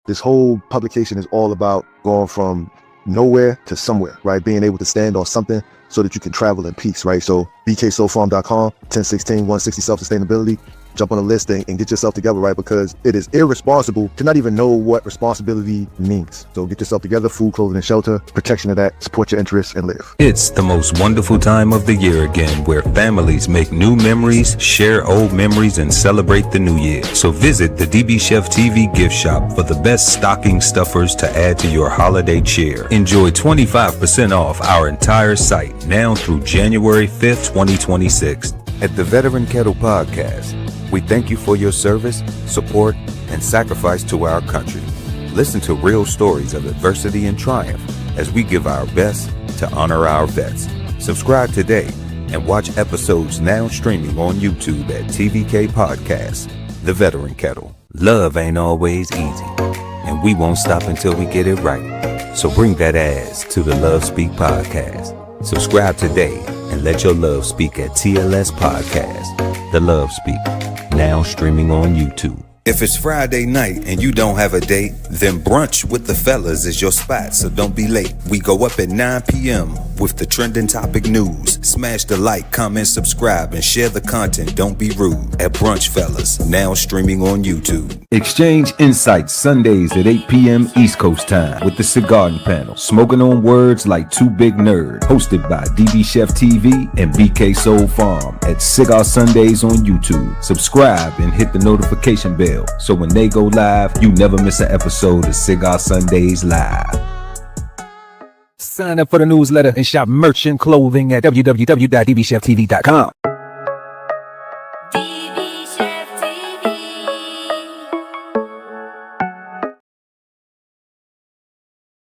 This whole publication is all about going from nowhere to somewhere, right? Being able to stand on something so that you can travel in peace, right? So bksoulfarm.com, 1016, 160 self-sustainability. Jump on the list and get yourself together, right? Because it is irresponsible to not even know what responsibility means. So get yourself together, food, clothing, and shelter, protection of that, support your interests, and live. It's the most wonderful time of the year again, where families make new memories, share old memories, and celebrate the new year. So visit the DBCHEFTV gift shop for the best stocking stuffers to add to your holiday cheer. Enjoy 25% off our entire site now through January 5th, 2026. At the Veteran Kettle Podcast, we thank you for your service, support, and sacrifice to our country. Listen to real stories of adversity and triumph as we give our best to honor our vets. Subscribe today and watch episodes now streaming on YouTube at TVK Podcast, The Veteran Kettle. Love ain't always easy, and we won't stop until we get it right. So bring that ass to the Love Speak Podcast. Subscribe today and let your love speak at TLS Podcast, The Love Speak, now streaming on YouTube. If it's Friday night and you don't have a date, then brunch with the fellas is your spot, so don't be late. We go up at 9 p.m. with the trending topic news. Smash the like, comment, subscribe, and share the content. Don't be rude at Brunch Fellas, now streaming on YouTube. Exchange insights Sundays at 8 p.m. East Coast time with the Cigar Panel, smoking on words like two big nerds. Hosted by DBCHEFTV and BK Soul Farm at Cigar Sundays on YouTube. Subscribe and hit the notification bell so when they go live, you never miss an episode of Cigar Sundays Live. Sign up for the newsletter and shop merch and clothing at www.dbcheftv.com.